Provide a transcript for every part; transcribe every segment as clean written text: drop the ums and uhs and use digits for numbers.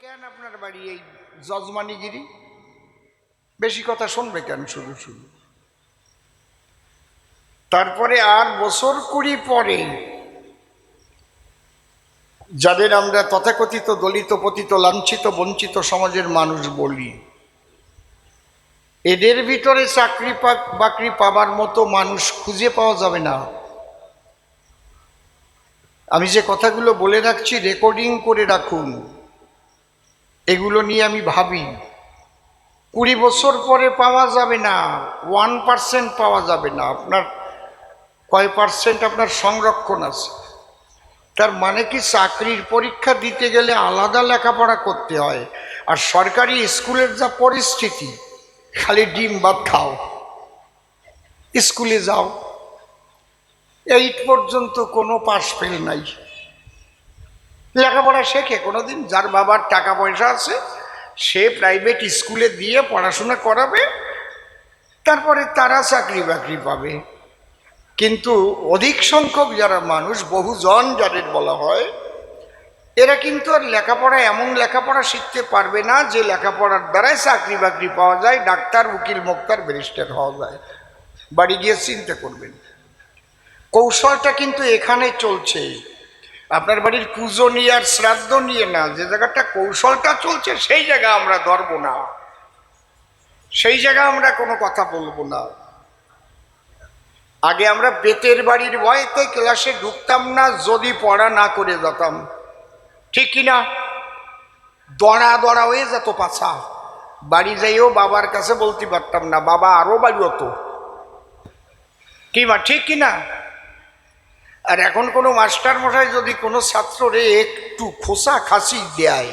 কেন আপনার বাড়ি এই যজমানিগিরি? বেশি কথা শুনবে কেন শুধু শুধু? তারপরে আর বছর 20 পরে যাদের আমরা তথাকথিত দলিত পতিত লাঞ্ছিত বঞ্চিত সমাজের মানুষ বলি, এদের ভিতরে চাকরি বাকরি পাবার মতো মানুষ খুঁজে পাওয়া যাবে না। আমি যে কথাগুলো বলে রাখছি রেকর্ডিং করে রাখুন, এগুলো নিয়ে আমি ভাবি। 20 বছর পরে পাওয়া যাবে না, 1% পাওয়া যাবে না। আপনার কয় পার্সেন্ট আপনার সংরক্ষণ আছে? তার মানে কি চাকরির পরীক্ষা দিতে গেলে আলাদা লেখাপড়া করতে হয়। আর সরকারি স্কুলের যা পরিস্থিতি, খালি ডিম ভাত খাও, স্কুলে যাও, 8 পর্যন্ত কোনো পাস ফেল নাই। লেখাপড়া শেখে কোনোদিন? যার বাবার টাকা পয়সা আছে সে প্রাইভেট স্কুলে দিয়ে পড়াশোনা করাবে, তারপরে তারা চাকরি বাকরি পাবে। কিন্তু অধিক সংখ্যক যারা মানুষ, বহুজন যাদের বলা হয়, এরা কিন্তু আর লেখাপড়া, এমন লেখাপড়া শিখতে পারবে না যে লেখাপড়ার দ্বারাই চাকরি বাকরি পাওয়া যায়, ডাক্তার, উকিল, মোক্তার, ব্যারিস্টার হওয়া যায়। বাড়ি গিয়ে চিন্তা করবেন। কৌশলটা কিন্তু এখানে চলছে, আপনার বাড়ির পুজো নিয়ে আর শ্রাদ্ধ নিয়ে না। যে জায়গাটা কৌশলটা চলছে সেই জায়গা আমরা ধরব না, সেই জায়গা আমরা কোনো কথা বলবো না। আগে আমরা বেতের বাড়ির ভয়েতে ক্লাসে ঢুকতাম না যদি পড়া না করে যেতাম, ঠিক কিনা? দড়া দড়া হয়ে যেত পাছা। বাড়ি যাইও বাবার কাছে বলতে পারতাম না, বাবা আরো বাড়ি হতো, কি মা, ঠিক কিনা? আর এখন কোনো মাস্টার মশাই যদি কোনো ছাত্ররে একটু খোসা খাসি দেয়,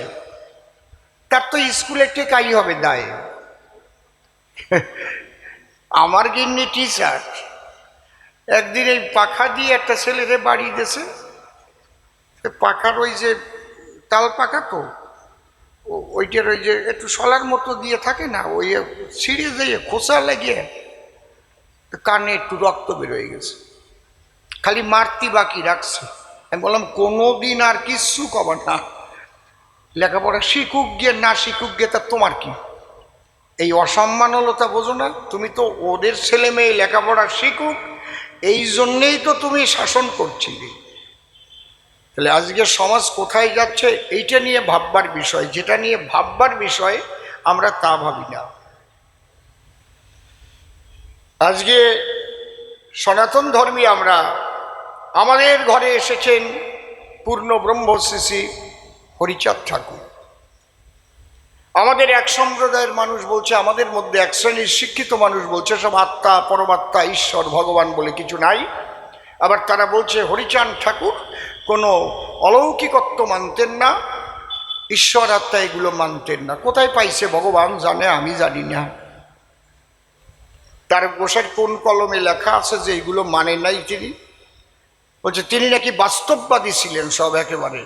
তার তো স্কুলে টেকাই হবে দায়। আমার গিন্নি টিচার, একদিন এই পাখা দিয়ে একটা ছেলেরে বাড়ি দিয়েছে। পাখার ওই যে তাল পাখা, তো ওইটার ওই যে একটু শলার মতো দিয়ে থাকে না, ওই ছিঁড়ে যেয়ে খোসা লেগে কানে একটু রক্ত বেরোয় গেছে, খালি মারতি বাকি রাখছে। আমি বললাম কোনোদিন আর কিচ্ছু কবার না, লেখাপড়া শিখুক গিয়ে না শিখুক গিয়ে তা তোমার কি? এই অসম্মানলতা বোঝো না? তুমি তো ওদের ছেলে মেয়ে লেখাপড়া শিখুক এই জন্যেই তো তুমি শাসন করছিলে। তাহলে আজকে সমাজ কোথায় যাচ্ছে এইটা নিয়ে ভাববার বিষয়। যেটা নিয়ে ভাববার বিষয় আমরা তা ভাবি না। আজকে সনাতন ধর্মী আমরা, আমাদের ঘরে এসেছেন পূর্ণ ব্রহ্ম শ্রী শ্রী হরিচাঁদ ঠাকুর। আমাদের এক সম্প্রদায়ের মানুষ বলছে, আমাদের মধ্যে এক শ্রেণীর শিক্ষিত মানুষ বলছে সব আত্মা, পরমাত্মা, ঈশ্বর, ভগবান বলে কিছু নাই। আবার তারা বলছে হরিচাঁদ ঠাকুর কোনো অলৌকিকত্ব মানতেন না, ঈশ্বর আত্মা এগুলো মানতেন না। কোথায় পাইছে ভগবান জানে, আমি জানি না। তার গোসাইর কোন কলমে লেখা আছে যে এগুলো মানে নাই তিনি? বলছে তিনি নাকি বাস্তববাদী ছিলেন সব একেবারে।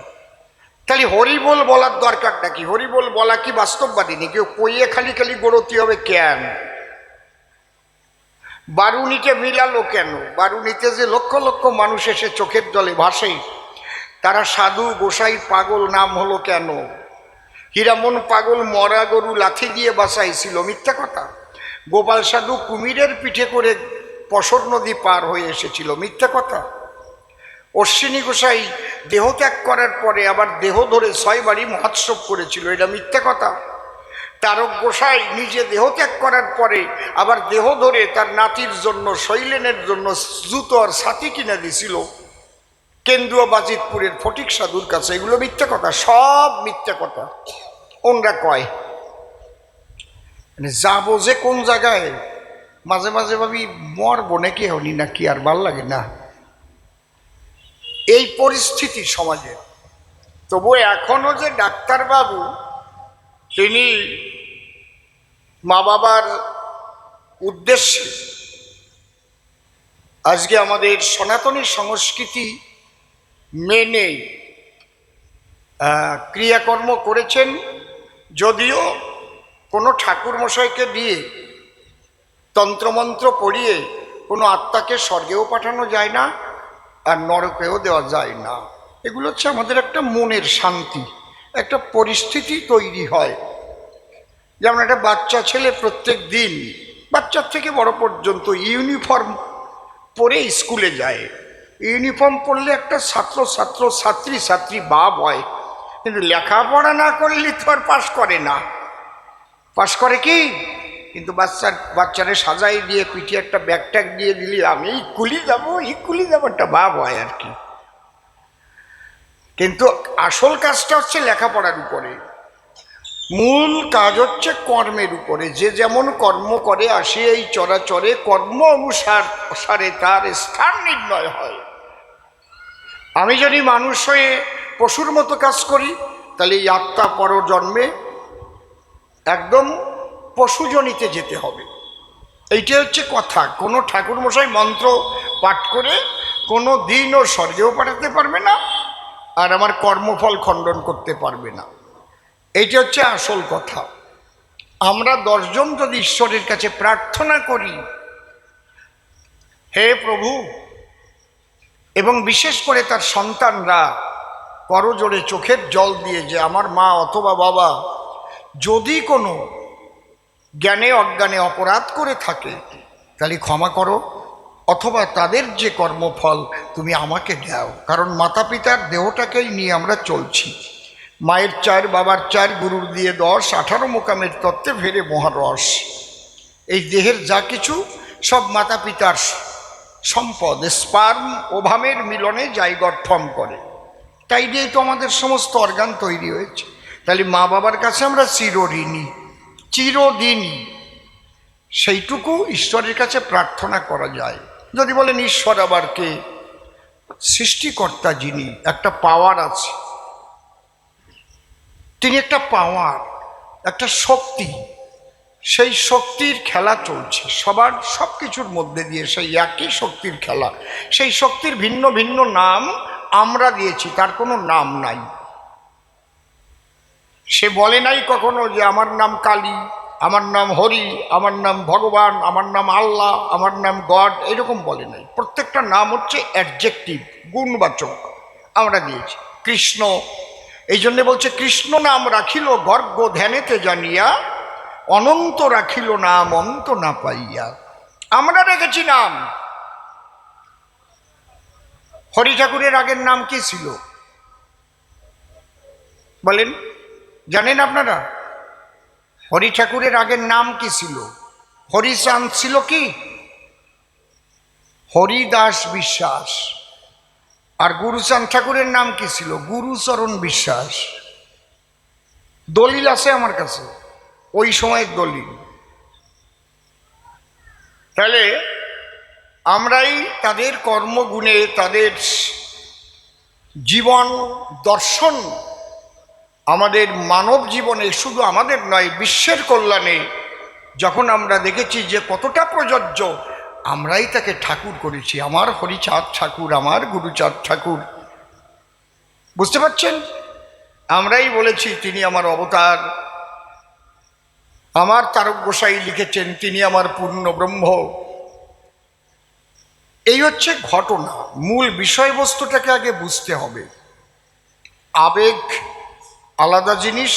খালি হরিবোল বলার দরকার নাকি? হরিবোল বলা কি বাস্তববাদী নাকি? কইয়ে খালি খালি গড়তি হবে কেন? বারুনিতে মিলালো কেন? বারুনিতে যে লক্ষ লক্ষ মানুষ এসে চোখের জলে ভাসে, তারা সাধু গোসাই পাগল নাম হলো কেন? হীরামন পাগল মরা গরু লাথি দিয়ে বাঁচাইছিল, মিথ্যা কথা। গোপাল সাধু কুমিরের পিঠে করে পশর নদী পার হয়ে এসেছিল, মিথ্যা কথা। অশ্বিনী গোসাই দেহত্যাগ করার পরে আবার দেহ ধরে 6 বাড়ি মহোৎসব করেছিল, এটা মিথ্যা কথা। তারক গোসাই নিজে দেহত্যাগ করার পরে আবার দেহ ধরে তার নাতির জন্য, শৈলেনের জন্য জুতো আর ছাতি কিনে দিছিল কেন্দ্রীয় বাজিতপুরের ফটিক সাধুর কাছে। এগুলো মিথ্যা কথা, সব মিথ্যা কথা ওনরা কয়। মানে যাবো যে কোন জায়গায়, মাঝে মাঝে ভাবি মরবো নাকি হনি নাকি, আর ভাল লাগে না এই পরিস্থিতি সমাজে। তবু এখনো যে ডাক্তারবাবু তিনি মা বাবার উদ্দেশ্যে আজকে আমাদের সনাতনী সংস্কৃতি মেনে ক্রিয়াকর্ম করেছেন। যদিও কোনো ঠাকুর মশাইকে দিয়ে তন্ত্রমন্ত্র পড়িয়ে কোনো আত্মাকে স্বর্গেও পাঠানো যায় না আর নরকেও দেওয়া যায় না। এগুলো হচ্ছে আমাদের একটা মনের শান্তি, একটা পরিস্থিতি তৈরি হয়। যেমন একটা বাচ্চা ছেলে প্রত্যেক দিন, বাচ্চার থেকে বড় পর্যন্ত ইউনিফর্ম পরে স্কুলে যায়। ইউনিফর্ম পরলে একটা ছাত্রী বাপ হয়, কিন্তু লেখাপড়া না করলে তো আর পাশ করে না। পাশ করে কি? কিন্তু বাচ্চারে সাজাই দিয়ে পিঠে একটা ব্যাগ ট্যাগ দিয়ে দিলি, আমি ইকুলি যাবো একটা ভাব হয় আর কি। কিন্তু আসল কাজটা হচ্ছে লেখাপড়ার উপরে, মূল কাজ হচ্ছে কর্মের উপরে। যে যেমন কর্ম করে আসে এই চরাচরে, কর্ম অনুসারে তার স্থান নির্ণয় হয়। আমি যদি মানুষ হয়ে পশুর মতো কাজ করি, তাহলে এই আত্মা পরজন্মে একদম পশুজনিতে যেতে হবে। এইটা হচ্ছে কথা। কোনো ঠাকুরমশাই মন্ত্র পাঠ করে কোনো দিনও স্বর্গেও পাঠাতে পারবে না, আর আমার কর্মফল খণ্ডন করতে পারবে না। এইটা হচ্ছে আসল কথা। আমরা 10 জন যদি ঈশ্বরের কাছে প্রার্থনা করি, হে প্রভু, এবং বিশেষ করে তার সন্তানরা করজোড়ে চোখের জল দিয়ে, যে আমার মা অথবা বাবা যদি কোনো জ্ঞানে অজ্ঞানে অপরাধ করে থাকে, তাহলে ক্ষমা করো, অথবা তাদের যে কর্মফল তুমি আমাকে দাও। কারণ মাতা পিতার দেহটাকেই নিয়ে আমরা চলছি। মায়ের 4, বাবার 4, গুরুর দিয়ে 10, 18 মোকামের তত্ত্বে ফেরে মহারস। এই দেহের যা কিছু সব মাতা পিতার সম্পদ, স্পার্ম ওভামের মিলনে জাইগোট ফর্ম করে। তাই দিয়েই তো আমাদের সমস্ত অর্গান তৈরি হয়েছে। তাহলে মা বাবার কাছে আমরা চিরদিনই সেইটুকু ঈশ্বরের কাছে প্রার্থনা করা যায়। যদি বলেন ঈশ্বর আবার কে? সৃষ্টিকর্তা যিনি, একটা পাওয়ার আছে, তিনি একটা পাওয়ার, একটা শক্তি। সেই শক্তির খেলা চলছে সবার সব কিছুর মধ্যে দিয়ে, সেই একই শক্তির খেলা। সেই শক্তির ভিন্ন ভিন্ন নাম আমরা দিয়েছি, তার কোনো নাম নাই। সে বলে নাই কখনো যে আমার নাম কালী, আমার নাম হরি, আমার নাম ভগবান, আমার নাম আল্লাহ, আমার নাম গড, এরকম বলে নাই। প্রত্যেকটা নাম হচ্ছে অ্যাডজেক্টিভ, গুণবাচক আমরা দিয়েছি। কৃষ্ণ, এই জন্যে বলছে কৃষ্ণ নাম রাখিল গর্গ ধ্যানেতে জানিয়া, অনন্ত রাখিল নাম অন্ত না পাইয়া। আমরা রেখেছি নাম। হরি ঠাকুরের আগের নাম কি ছিল বলেন? জানেন আপনারা? হরি ঠাকুরের আগের নাম কি ছিল? হরিচাঁদ ছিল কি? হরিদাস বিশ্বাস। আর গুরুচাঁদ ঠাকুরের নাম কি ছিল? গুরুচরণ বিশ্বাস। দলিল আছে আমার কাছে, ওই সময়ের দলিল। তাহলে আমরাই তাদের কর্মগুণে, তাদের জীবন দর্শন, আমাদের মানব জীবনে, শুধু আমাদের নয় বিশ্বের কল্যাণে যখন আমরা দেখেছি যে কতটা প্রযোজ্য, আমরাই তাকে ঠাকুর করেছি। আমার হরিচাঁদ ঠাকুর, আমার গুরুচাঁদ ঠাকুর, বুঝতে পারছেন? আমরাই বলেছি তিনি আমার অবতার। আমার তারক গোসাই লিখেছেন তিনি আমার পূর্ণ ব্রহ্ম। এই হচ্ছে ঘটনা। মূল বিষয়বস্তুটাকে আগে বুঝতে হবে। আবেগ আলাদা জিনিস,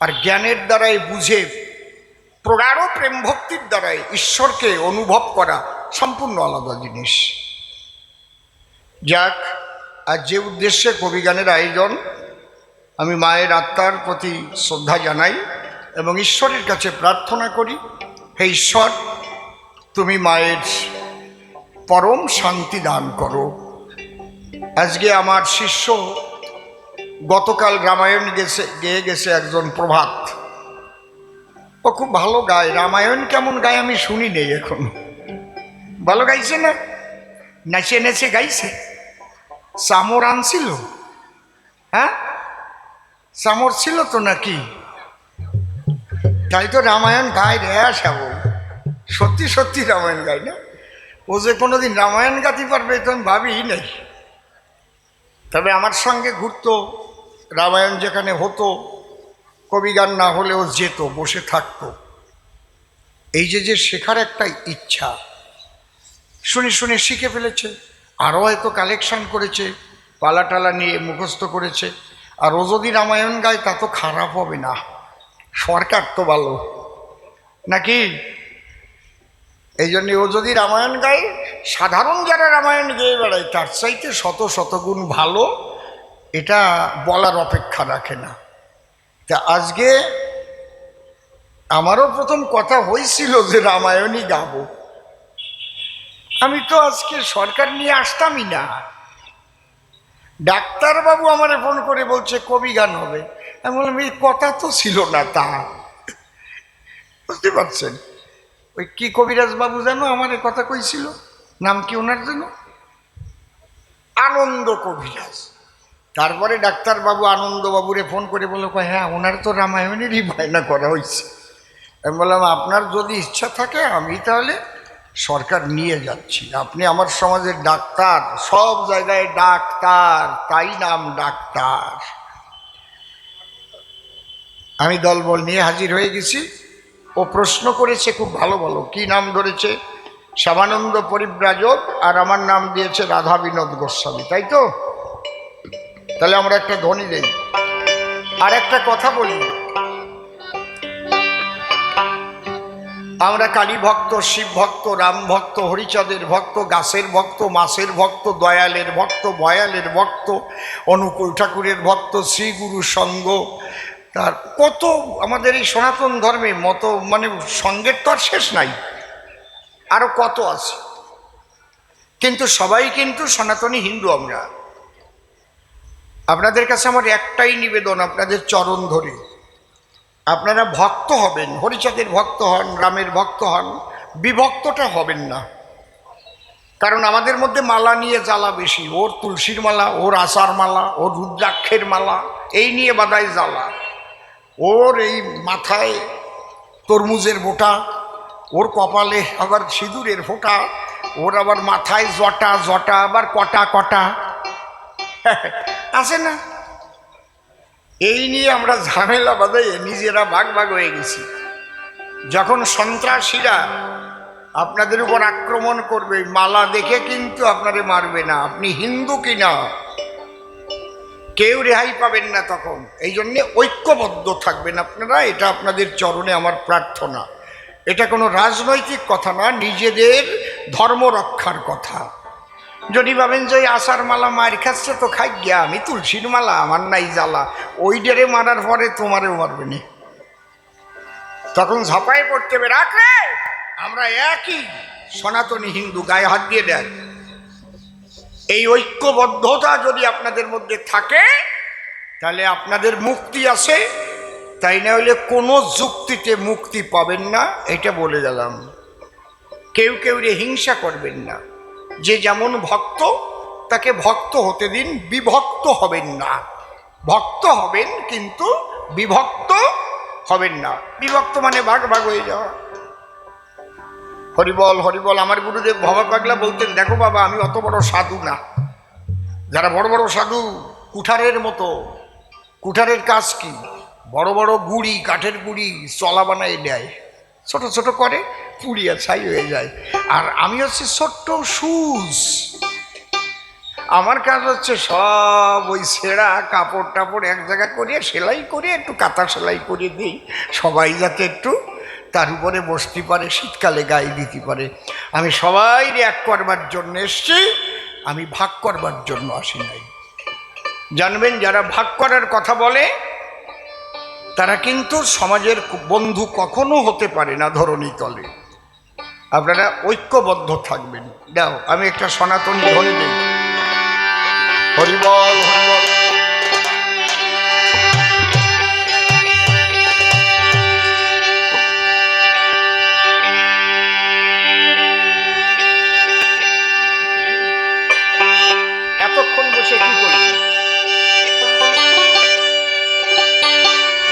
আর জ্ঞানের দ্বারাই বুঝে প্রগাঢ় প্রেম ভক্তির দ্বারাই ঈশ্বরকে অনুভব করা সম্পূর্ণ আলাদা জিনিস। যাক, আর যে উদ্দেশ্যে কবিগানের আয়োজন, আমি মায়ের আত্মার প্রতি শ্রদ্ধা জানাই এবং ঈশ্বরের কাছে প্রার্থনা করি, হে ঈশ্বর, তুমি মায়ের পরম শান্তি দান করো। আজকে আমার শিষ্য গতকাল রামায়ণ গেয়ে গেছে একজন প্রভাত। ও খুব ভালো গায়। রামায়ণ কেমন গায় আমি শুনি নেই এখন। ভালো গাইছে না? নেচে নেচে গাইছে। চামর আনছিল? হ্যাঁ, চামর ছিল তো নাকি? তাই তো রামায়ণ গায় রে। শ্যাবল সত্যি সত্যি রামায়ণ গায় না? ও যে কোনোদিন রামায়ণ গাইতে পারবে তো আমি ভাবিই নাই। তবে আমার সঙ্গে ঘুরতো, রামায়ণ যেখানে হতো কবিগান না হলেও যেত, বসে থাকতো। এই যে শেখার একটা ইচ্ছা, শুনে শুনে শিখে ফেলেছে। আরও হয়তো কালেকশন করেছে, পালা টালা নিয়ে মুখস্থ করেছে। আর ও যদি রামায়ণ গায় তা তো খারাপ হবে না, সরকার তো ভালো নাকি? এই জন্য ও যদি রামায়ণ গায়, সাধারণ যারা রামায়ণ গেয়ে বেড়ায় তার চাইতে শত শতগুণ ভালো, এটা বলার অপেক্ষা রাখে না। তা আজকে আমারও প্রথম কথা হয়েছিল যে রামায়ণই গাবো, আমি তো আজকে সরকার নিয়ে আসতামই না। ডাক্তারবাবু আমারে ফোন করে বলছে কবি গান হবে, আমি বললাম এই কথা তো ছিল না। তা বুঝতে পারছেন, ওই কি কবিরাজ বাবু যেন আমার কথা কইছিল, নাম কি ওনার যেন, আনন্দ কবিরাজ। তারপরে ডাক্তারবাবু আনন্দবাবুরে ফোন করে বললো হ্যাঁ ওনার তো রামায়ণেরই বায়না করা হয়েছে। আমি বললাম আপনার যদি ইচ্ছা থাকে আমি তাহলে সরকার নিয়ে যাচ্ছি, আপনি আমার সমাজের ডাক্তার, সব জায়গায় ডাক্তার, তাই নাম ডাক্তার। আমি দলবল নিয়ে হাজির হয়ে গেছি। ও প্রশ্ন করেছে খুব ভালো ভালো, কি নাম ধরেছে? শ্যামানন্দ পরিব্রাজক, আর আমার নাম দিয়েছে রাধা বিনোদ গোস্বামী, তাই তো? তাহলে আমরা একটা ধ্বনি দেই। আর একটা কথা বলি, আমরা কালী ভক্ত, শিব ভক্ত, রাম ভক্ত, হরিচাঁদের ভক্ত, গাছের ভক্ত, মাছের ভক্ত, দয়ালের ভক্ত, ভয়ালের ভক্ত, অনুকূল ঠাকুরের ভক্ত, শ্রী গুরু সঙ্গ, তার কত আমাদের এই সনাতন ধর্মে মত, মানে সঙ্গের তো আর শেষ নাই, আরো কত আছে। কিন্তু সবাই কিন্তু সনাতনী হিন্দু আমরা। আপনাদের কাছে আমার একটাই নিবেদন, আপনাদের চরণ ধরে আপনারা ভক্ত হবেন, হরিচাঁদের ভক্ত হন, রামের ভক্ত হন, বিভক্তটা হবেন না। কারণ আমাদের মধ্যে মালা নিয়ে জ্বালা বেশি, ওর তুলসীর মালা, ওর আচার মালা, ওর রুদ্রাক্ষের মালা, এই নিয়ে বাদায় জ্বালা, ওর এই মাথায় তরমুজের বোটা, ওর কপালে আবার সিঁদুরের ফোঁটা, ওর আবার মাথায় জটা জটা, আবার কটা কটা আছে না? এই নিয়ে আমরা ঝামেলা বাঁধাইয়ে নিজেরা ভাগ ভাগ হয়ে গেছি। যখন সন্ত্রাসীরা আপনাদের উপর আক্রমণ করবে, মালা দেখে কিন্তু আপনারে মারবে না, আপনি হিন্দু কিনা কেউ রেহাই পাবেন না তখন। এই জন্যে ঐক্যবদ্ধ থাকবেন আপনারা, এটা আপনাদের চরণে আমার প্রার্থনা। এটা কোনো রাজনৈতিক কথা না, নিজেদের ধর্ম রক্ষার কথা। যদি ভাবেন যে ওই আশার মালা মার খাচ্ছে তো খাই গিয়া, আমি তুলসীর মালা, আমার নাই জ্বালা, ওই ডেরে মারার পরে তোমারেও মারবে না, তখন ঝাঁপায় পড়তে হবে, রাখ রে আমরা একই সনাতনী হিন্দু, গায়ে হাত দিয়ে দেয়। এই ঐক্যবদ্ধতা যদি আপনাদের মধ্যে থাকে তাহলে আপনাদের মুক্তি আছে, তাই না হলে কোনো যুক্তিতে মুক্তি পাবেন না, এটা বলে গেলাম। কেউ কেউ রে হিংসা করবেন না, যে যেমন ভক্ত তাকে ভক্ত হতে দিন, বিভক্ত হবেন না। ভক্ত হবেন কিন্তু বিভক্ত হবেন না। বিভক্ত মানে ভাগ ভাগ হয়ে যাওয়া। হরিবল হরিবল। আমার গুরুদেব ভবা পাগলা বলতেন, দেখো বাবা আমি অত বড় সাধু না, যারা বড় বড় সাধু কুঠারের মতো, কুঠারের কাজ কি, বড় বড় গুড়ি, কাঠের গুড়ি চলা বানায় দেয়, ছোট ছোট করে পুড়িয়া ছাই হয়ে যায়। আর আমি হচ্ছে ছোট্ট সুস, আমার কাজ হচ্ছে সব ওই ছেঁড়া কাপড় টাপড় এক জায়গা করে সেলাই করে একটু কাঁথা সেলাই করে দিই, সবাই যাতে একটু তার উপরে বসতে পারে, শীতকালে গায়ে দিতে পারে। আমি সবাই এক করবার জন্য এসছি, আমি ভাগ করবার জন্য আসি নাই। জানবেন যারা ভাগ করার কথা বলে তারা কিন্তু সমাজের বন্ধু কখনো হতে পারে না ধরণী তলে। আপনারা ঐক্যবদ্ধ থাকবেন। দাও আমি একটা সনাতনী ধ্বনি দিই, হরিবল হরিবল। এতক্ষণ বসে কি করি?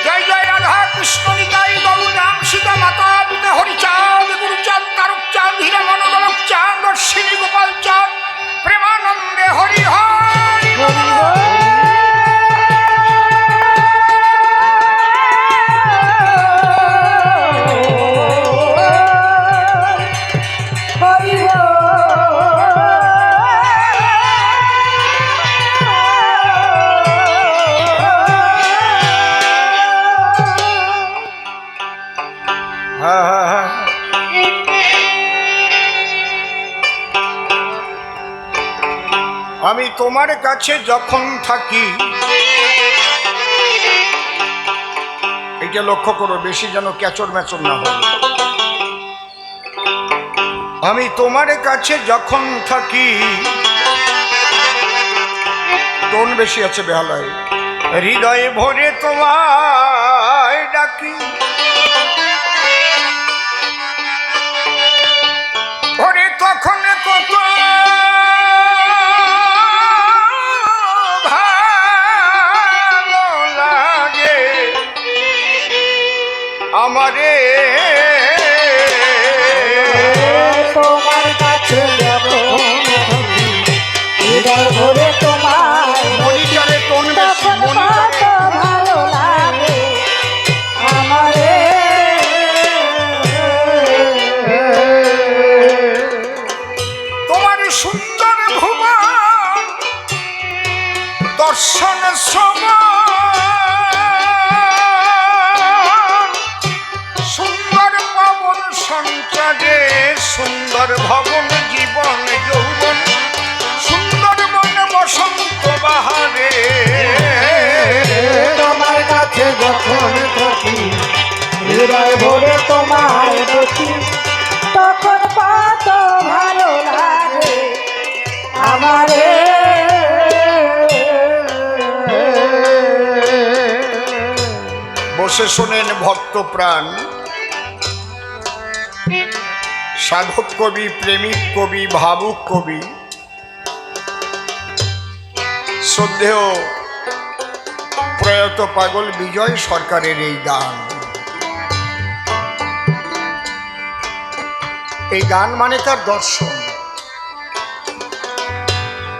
জয় জয় রাধা কৃষ্ণ নিতাই গৌর রাম সীতা মাতা পিতা হরিচাঁদ গুরুচাঁদ তারকচাঁদ হীরামন গোলকচাঁদ দর্শিনী গোপাল চাঁদ প্রেমানন্দে হরি হরি। তোমার কাছে যখন থাকি, এটা লক্ষ্য করো, বেশি যেন ক্যাচর ম্যাচর না হয়। আমি তোমার কাছে যখন থাকি, টোন বেশি আছে বেহালায়, হৃদয়ে ভরে তোমায় ডাকি, ওরে তখন কত ভালো লাগে আমারে, তোমার কাছে হৃদয় ভরে তোমার মনিটরে টোন বেশি, মনিটরে ভালো লাগে আমারে, তোমার সুন্দর ভুবন দর্শন সুন্দর পবন সঞ্চারে, সুন্দর ভবন জীবন যৌবন, সুন্দর মন বসন্ত বাহারে, তোমার কাছে যখন থাকি হৃদয় ভরে তোমায় দেখি, তখন কত ভালো লাগে আমারে, বসে শোনেন ভক্ত প্রাণ, সাধক কবি, প্রেমিক কবি, ভাবুক কবি, শ্রদ্ধেয় প্রয়াত পাগল বিজয় সরকারের এই গান। এই গান মানে তার দর্শন।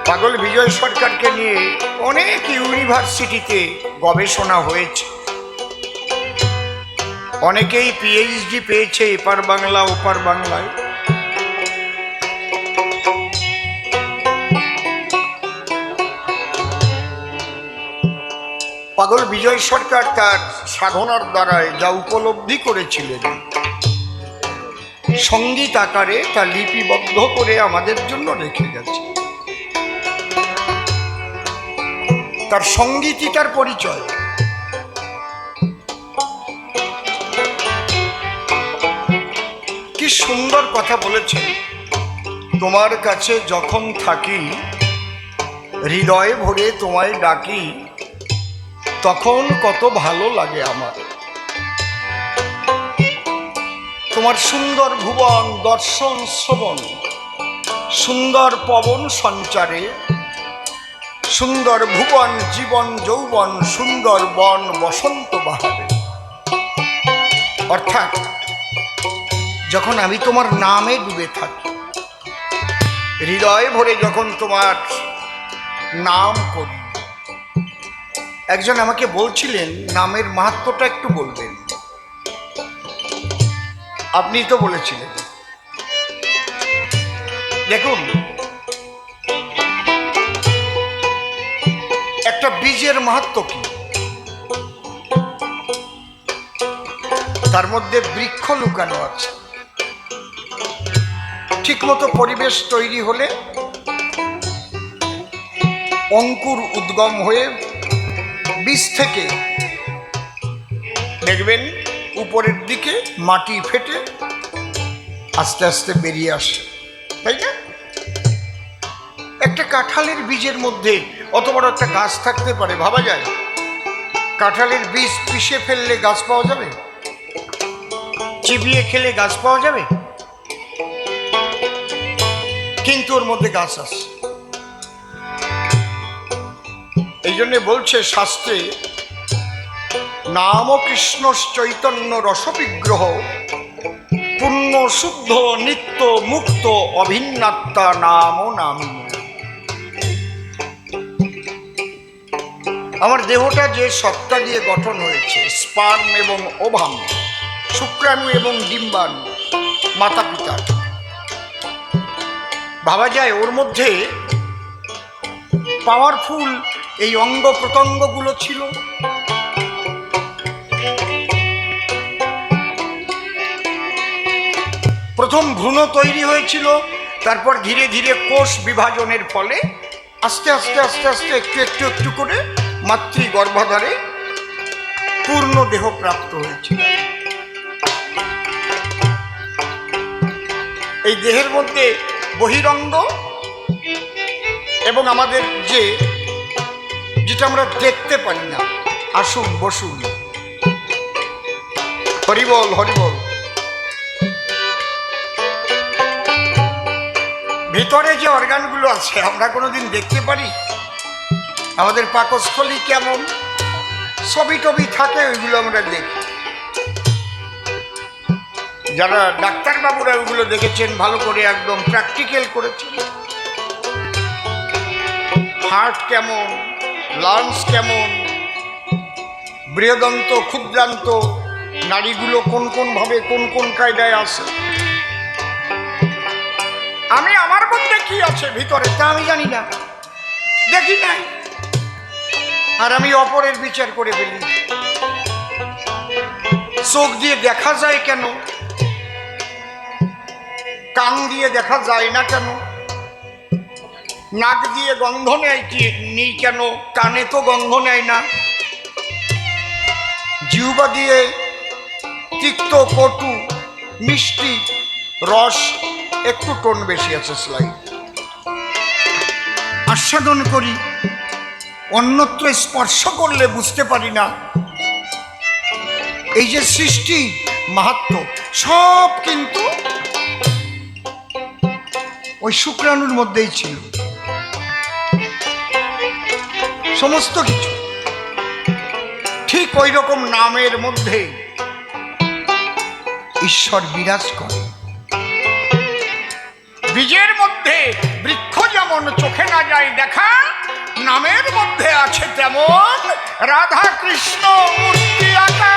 পাগল বিজয় সরকারকে নিয়ে অনেক ইউনিভার্সিটিতে গবেষণা হয়েছে, অনেকেই পিএইচডি পেয়েছে এপার বাংলা ওপার বাংলায়। পাগল বিজয় সরকার তার সাধনার দ্বারায় যা উপলব্ধি করেছিলেন, সঙ্গীত আকারে তা লিপিবদ্ধ করে আমাদের জন্য রেখে গেছে। তার সঙ্গীতই তার পরিচয়। কি সুন্দর কথা বলেছেন, তোমার কাছে যখন থাকি হৃদয়ে ভরে তোমায় ডাকি, তখন কত ভালো লাগে আমার। তোমার সুন্দর ভুবন দর্শন শ্রবণ, সুন্দর পবন সঞ্চারে, সুন্দর ভুবন জীবন যৌবন, সুন্দর বন বসন্ত বাহারে। অর্থাৎ যখন আমি তোমার নামে ডুবে থাকি, হৃদয় ভরে যখন তোমার নাম করি। একজন আমাকে বলছিলেন নামের মাহাত্ম্যটা একটু বলবেন, আপনি তো বলেছিলেন। দেখুন, একটা বীজের মাহাত্ম্য কি, তার মধ্যে বৃক্ষ লুকানো আছে। ঠিকমতো পরিবেশ তৈরি হলে অঙ্কুর উদ্গম হয়ে বীজ থেকে দেখবেন উপরের দিকে মাটি ফেটে আস্তে আস্তে বেরিয়ে আসে, তাই না? একটা কাঁঠালের বীজের মধ্যে অত বড় একটা গাছ থাকতে পারে, ভাবা যায়? কাঁঠালের বীজ পিষে ফেললে গাছ পাওয়া যাবে? চিবিয়ে খেলে গাছ পাওয়া যাবে? কিন্তু ওর মধ্যে গাছ আছে। এই জন্যে বলছে শাস্ত্রে, নাম কৃষ্ণ চৈতন্য রসবিগ্রহ, পূর্ণ শুদ্ধ নিত্য মুক্ত অভিন্নাত্মা নাম নামিনী। আমার দেহটা যে সত্তা দিয়ে গঠন হয়েছে, স্পার্ম এবং ওভাম, শুক্রাণু এবং ডিম্বাণু, মাতা পিতার, ভাবা যায় ওর মধ্যে পাওয়ারফুল এই অঙ্গ প্রত্যঙ্গগুলো ছিল। প্রথম ভ্রূণ তৈরি হয়েছিল, তারপর ধীরে ধীরে কোষ বিভাজনের ফলে আস্তে আস্তে আস্তে আস্তে একটু একটু একটু করে মাতৃ গর্ভাধারে পূর্ণ দেহ প্রাপ্ত হয়েছিল। এই দেহের মধ্যে বহিরঙ্গ এবং আমাদের যেটা আমরা দেখতে পারি না, আসুন বসুন, হরিবল হরিবল। ভিতরে যে অর্গানগুলো আছে আমরা কোনোদিন দেখতে পারি? আমাদের পাকস্থলী কেমন, ছবি টবি থাকে, ওইগুলো আমরা দেখি। যারা ডাক্তারবাবুরা ওগুলো দেখেছেন ভালো করে, একদম প্র্যাকটিক্যাল করেছেন। হার্ট কেমন, লাংস কেমন, বৃহদন্ত ক্ষুদ্রান্ত নাড়িগুলো কোন কোন ভাবে কোন কোন কায়দায় আছে। আমি আমার মধ্যে কি আছে ভিতরে তা আমি জানি না, দেখি নাই, আর আমি অপরের বিচার করে ফেলি। চোখ দিয়ে দেখা যায় কেন, কান দিয়ে দেখা যায় না কেন, নাক দিয়ে গন্ধ নেই কেন, কানে তো গন্ধ নেয় না, জিহ্বা দিয়ে তিক্ত কটু মিষ্টি রস একটু টোন বেশি আছে স্লাইড আস্বাদন করি, অন্যত্র স্পর্শ করলে বুঝতে পারি না। এই যে সৃষ্টি মাহাত্ম্য সব কিন্তু ওই শুক্রাণুর মধ্যেই ছিল, সমস্ত কিছু ঠিক ওই রকম নামের মধ্যে ঈশ্বর বিরাজ করে। বীজের মধ্যে বৃক্ষ যেমন চোখে না যায় দেখা, নামের মধ্যে আছে তেমন রাধা কৃষ্ণ মূর্তি আঁকা।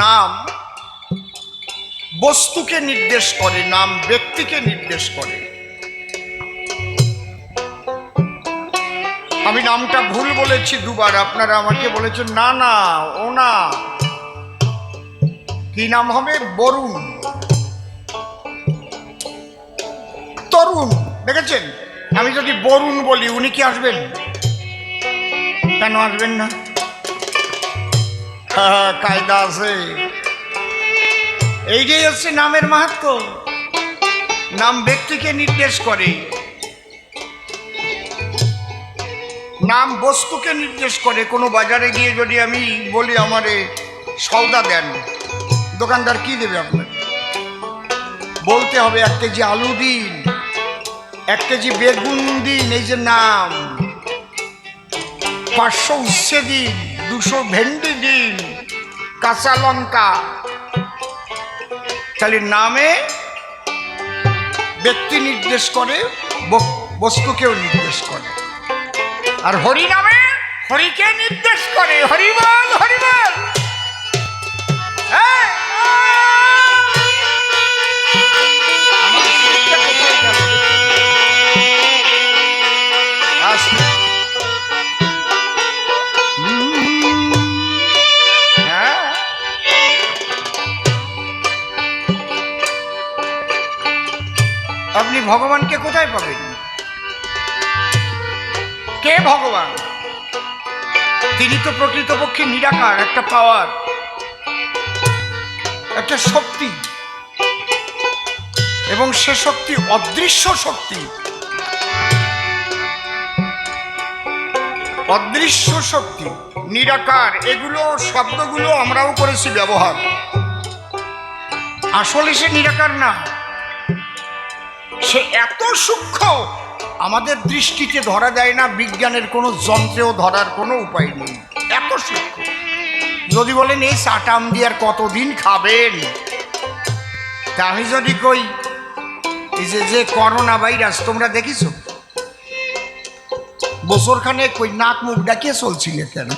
নাম বস্তুকে নির্দেশ করে, নাম ব্যক্তিকে নির্দেশ করে। আমি নামটা ভুল বলেছি দুবার, আপনারা আমাকে বলেছেন না না ও না, কি নাম হবে? বরুণ, তরুণ। দেখেছেন, আমি যদি বরুণ বলি উনি কি আসবেন? কেন আসবেন না? কায়দা আছে। এইটাই হচ্ছে নামের মাহাত্ম্য। নাম ব্যক্তিকে নির্দেশ করে, নাম বস্তুকে নির্দেশ করে। কোনো বাজারে গিয়ে যদি আমি বলি আমারে সওদা দেন, দোকানদার কি দেবে আপনার? বলতে হবে 1 কেজি আলু দিন, 1 কেজি বেগুন দিন, এই যে নাম। 500 উচ্ছে দিন, 200 ভেন্ডি দিন, কাঁচা লঙ্কা। তাহলে নামে ব্যক্তি নির্দেশ করে, বস্তুকেও নির্দেশ করে। আর হরি নামে হরিকে নির্দেশ করে। হরিবল হরিবল। আপনি ভগবানকে কোথায় পাবেন? কে ভগবান? তিনি তো প্রকৃতপক্ষে নিরাকার, একটা পাওয়ার, একটা শক্তি, এবং সে শক্তি অদৃশ্য শক্তি। অদৃশ্য শক্তি, নিরাকার, এগুলো শব্দগুলো আমরাও করেছি ব্যবহার। আসলে সে নিরাকার না, সে এত সূক্ষ্ম আমাদের দৃষ্টিতে ধরা যায় না, বিজ্ঞানের কোনো যন্ত্রেও ধরার কোনো উপায় নেই, এত সূক্ষ্ম। যদি বলেন এই চাটাম দিয়ে আর কতদিন খাবেন, তা আমি যদি কই এই যে করোনা ভাইরাস তোমরা দেখিস, বছরখানে কই নাক মুখ ডাকিয়ে চলছিলে কেন?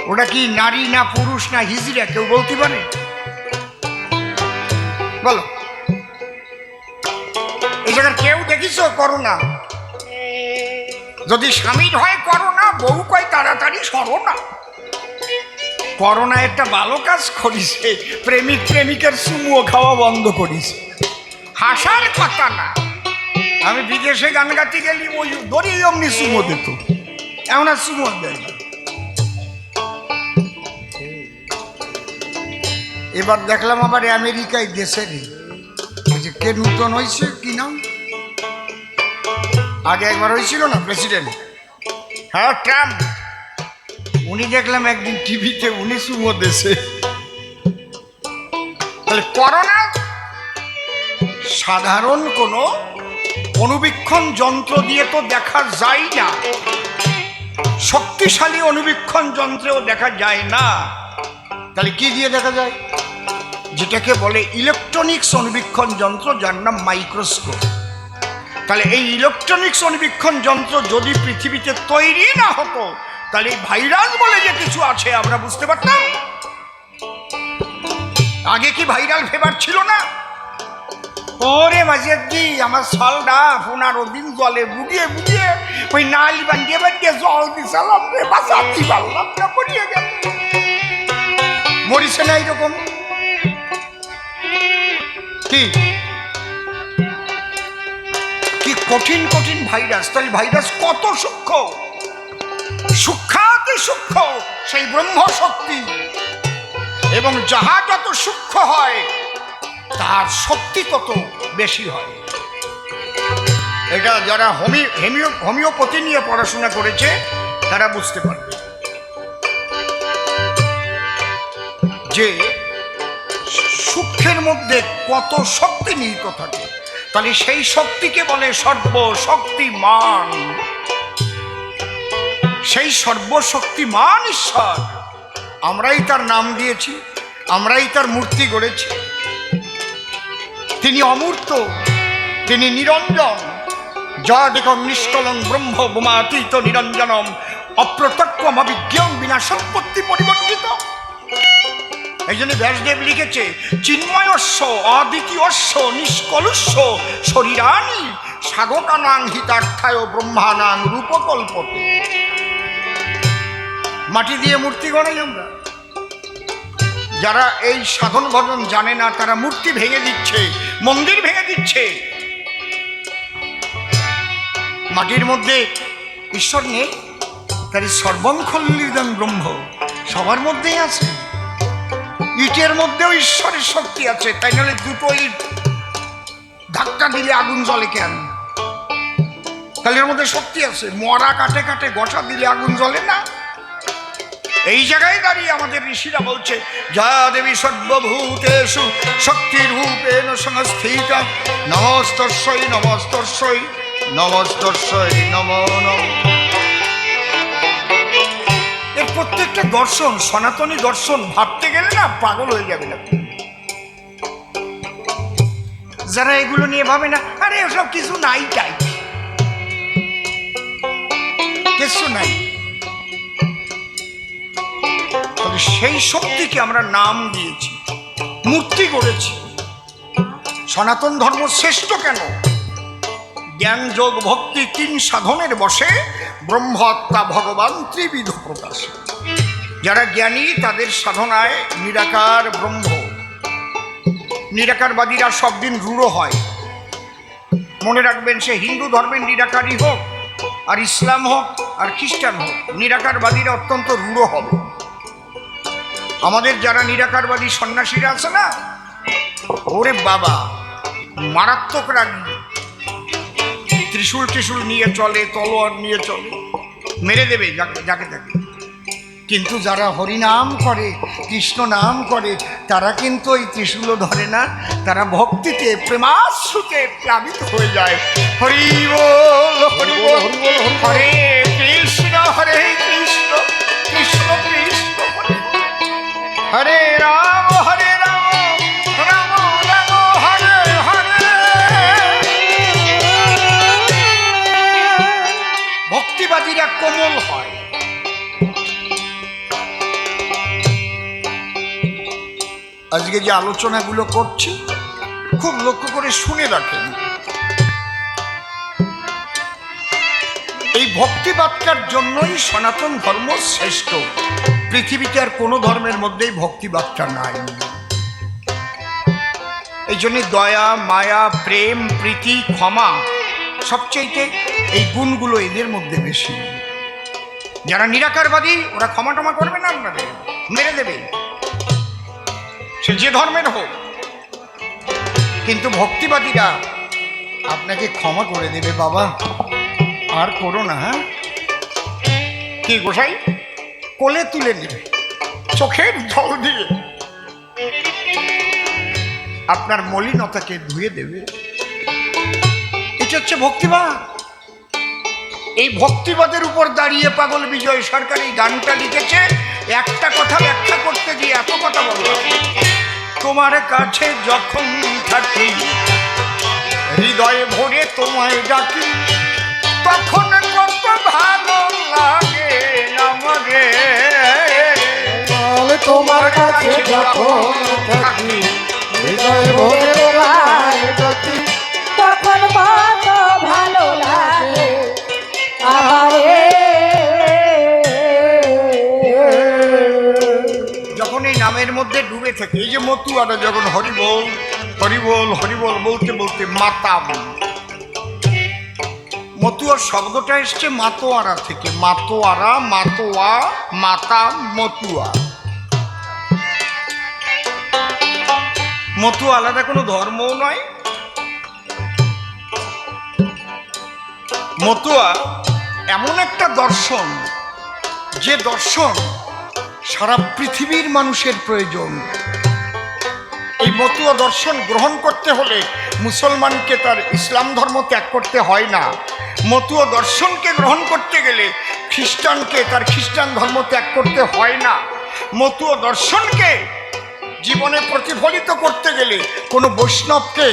ওটা কি নারী না পুরুষ না হিজড়া কেউ বলতে পারে? বলো, এই জায়গার কেউ দেখিস করোনা? যদি স্বামীর হয় করোনা, বউ কয় তাড়াতাড়ি সরো না। করোনা একটা ভালো কাজ করিছে, প্রেমিক প্রেমিকের চুমুও খাওয়া বন্ধ করিছে। হাসার কথা না, আমি বিদেশে গান গাতে গেলি ওই দড়িয়ে অমনি চুমো দিত, এমন আর চুমো দেয় না। এবার দেখলাম আবার আমেরিকায় দেশের কে নূতন হয়েছে, কি নাম, আগে একবার হয়েছিল না প্রেসিডেন্ট, হ্যাঁ ট্রাম্প, উনি দেখলাম একদিন টিভিতে উনি চুমো দেশে। তাহলে করোনা সাধারণ কোনো অনুবীক্ষণ যন্ত্র দিয়ে তো দেখা যায় না, শক্তিশালী অনুবীক্ষণ যন্ত্রেও দেখা যায় না, তাহলে কি দিয়ে দেখা যায়? যেটাকে বলে ইলেকট্রনিক্স অনুবীক্ষণ যন্ত্র, যার নাম মাইক্রোস্কোপ। তাহলে এই ইলেকট্রনিক্স অনুবীক্ষণ যন্ত্র যদি পৃথিবীতে তৈরি না হতো, তাহলে এই ভাইরাস বলে যে কিছু আছে আমরা বুঝতে পারতাম? আগে কি ভাইরাল ফিভার ছিল না? ওরে মাঝেদি আমার সলডা 15 দিন জলে বুড়িয়ে বুড়িয়ে ওই নালি বান্ধিয়ে বান্ধিয়ে জল দিছিলাম, বাঁচাতে পারলাম না, পড়িয়ে গেল। মরিছে না এইরকম? কি কি কঠিন কঠিন ভাইরাস। তাহলে ভাইরাস কত সূক্ষ্ম, সূক্ষ্মাতি সূক্ষ্ম সেই ব্রহ্ম শক্তি, এবং যাহা যত সূক্ষ্ম হয় তার শক্তি তত বেশি হয়। এটা যারা হোমিওপ্যাথি নিয়ে পড়াশোনা করেছে তারা বুঝতে পারবে যে সূক্ষ্মের মধ্যে কত শক্তি নিহিত থাকে। তাহলে সেই শক্তিকে বলে সর্বশক্তিমান। সেই সর্বশক্তিমান ঈশ্বর, আমরাই তার নাম দিয়েছি, আমরাই তার মূর্তি গড়েছি। তিনি অমূর্ত, তিনি নিরঞ্জন, যদেকং নিষ্কলং ব্রহ্ম বোমাতীত নিরঞ্জনম অপ্রত্যক্ষম অবিজ্ঞং বিনা সম্পত্তি পরিবর্তিত। এই জন্য ব্যাসদেব লিখেছে চিন্ময়স্য অদ্বিতীয়স্য নিষ্কলুস্য শরীরানি সাধকানাং হিতার্থায় ব্রহ্মানাং রূপকল্পতে। মাটি দিয়ে মূর্তি গড়াই আমরা। যারা এই সাধন ভজন জানে না তারা মূর্তি ভেঙে দিচ্ছে, মন্দির ভেঙে দিচ্ছে। মাটির মধ্যে ঈশ্বর নেই, তার সর্বং খল্লিদং ব্রহ্ম সবার মধ্যেই আছে। ইটের মধ্যেও ঈশ্বরের শক্তি আছে, তাই নাহলে দুটো ইট ধাক্কা দিলে আগুন জ্বলে কেন? তাহলে এর মধ্যে শক্তি আছে। মরা কাটে কাটে ঘষা দিলে আগুন জ্বলে না। এই জায়গায় দাঁড়িয়ে আমাদের ঋষিরা বলছে যা দেবী সর্বভূতেষু শক্তি রূপেণ সংস্থিতা নমস্তস্যৈ নমস্তস্যৈ নমস্তস্যৈ নমো নমঃ। এর প্রত্যেকটা দর্শন সনাতনী দর্শন, ভাবতে গেলে না পাগল হয়ে যাবে না। যারা এগুলো নিয়ে ভাবে না, আরে ওসব কিছু নাই, তাই কিছু নাই। তবে সেই শক্তিকে আমরা নাম দিয়েছি, মূর্তি গড়েছি। সনাতন ধর্ম শ্রেষ্ঠ কেন? জ্ঞান যোগ ভক্তি 3 সাধনের বসে ব্রহ্মত্তা ভগবান ত্রিবিধ প্রকাশ। যারা জ্ঞানী তাদের সাধনায় নিরাকার ব্রহ্ম। নিরাকারবাদীরা সব দিন রূঢ় হয়, মনে রাখবেন। সে হিন্দু ধর্মের নিরাকারই হোক, আর ইসলাম হোক, আর খ্রিস্টান হোক, নিরাকারবাদীরা অত্যন্ত রূঢ় হবে। আমাদের যারা নিরাকারবাদী সন্ন্যাসীরা আছে না, ওরে বাবা মারাত্মক রাগী, ত্রিশূল ত্রিশূল নিয়ে চলে, তলোয়ার নিয়ে চলে, মেরে দেবে যাকে তাকে। কিন্তু যারা হরিনাম করে, কৃষ্ণ নাম করে, তারা কিন্তু ওই ত্রিশূলও ধরে না। তারা ভক্তিতে প্রেমাশ্রুতে প্লাবিত হয়ে যায়। হরি বল হরি বল হরে কৃষ্ণ হরে কৃষ্ণ কৃষ্ণ কৃষ্ণ হরে রাম হরে রাম রাম রাম হরে হরে। ভক্তিবাদীরা কোমল হয়। আজকে যে আলোচনাগুলো করছি খুব লক্ষ্য করে শুনে রাখেন। এই ভক্তিবাদটার জন্যই সনাতন ধর্ম শ্রেষ্ঠ। পৃথিবীতে আর কোনো ধর্মের মধ্যেই ভক্তিবাদটা নাই। এই জন্যে দয়া, মায়া, প্রেম, প্রীতি, ক্ষমা সবচেয়ে এই গুণগুলো এদের মধ্যে বেশি। যারা নিরাকারবাদী ওরা ক্ষমা টমা করবে না, আপনাদের মেরে দেবে, সে যে ধর্মের হোক। কিন্তু ভক্তিবাদীরা আপনাকে ক্ষমা করে দেবে, বাবা আর করো না, হ্যাঁ কি গোসাই, কোলে তুলে নেবে, চোখের জল দিয়ে আপনার মলিনতাকে ধুয়ে দেবে। এটা হচ্ছে ভক্তিবাদ। এই ভক্তিবাদের উপর দাঁড়িয়ে পাগল বিজয় সরকার এই গানটা লিখেছে। একটা কথা ব্যাখ্যা করতে গিয়ে এত কথা বললাম। তোমার কাছে যখন থাকি, হৃদয়ে ভরে তোমায় ডাকি, তখন কত ভালো লাগে আমারে। তোমার কাছে যখন থাকি, হৃদয়ে ভরে তোমায় ডাকি, তখন কত ভালো লাগে আমারে। যখন এই নামের মধ্যে ডুবে থাকে, এই যে মতুয়ারা যখন হরিবোল হরিবোল হরিবোল বলতে বলতে মাতাম, মতুয়ার শব্দটা এসছে মাতোয়ারা থেকে। মাতোয়ারা, মাতোয়া, মাতাম, মতুয়া। মতুয়া আলাদা কোনো ধর্মও নয়। মতুয়া এমন একটা দর্শন, যে দর্শন সারা পৃথিবীর মানুষের প্রয়োজন। এই মতুয়া দর্শন গ্রহণ করতে হলে মুসলমানকে তার ইসলাম ধর্ম ত্যাগ করতে হয় না। মতুয়া দর্শনকে গ্রহণ করতে গেলে খ্রিস্টানকে তার খ্রিস্টান ধর্ম ত্যাগ করতে হয় না। মতুয়া দর্শনকে জীবনে প্রতিফলিত করতে গেলে কোনো বৈষ্ণবকে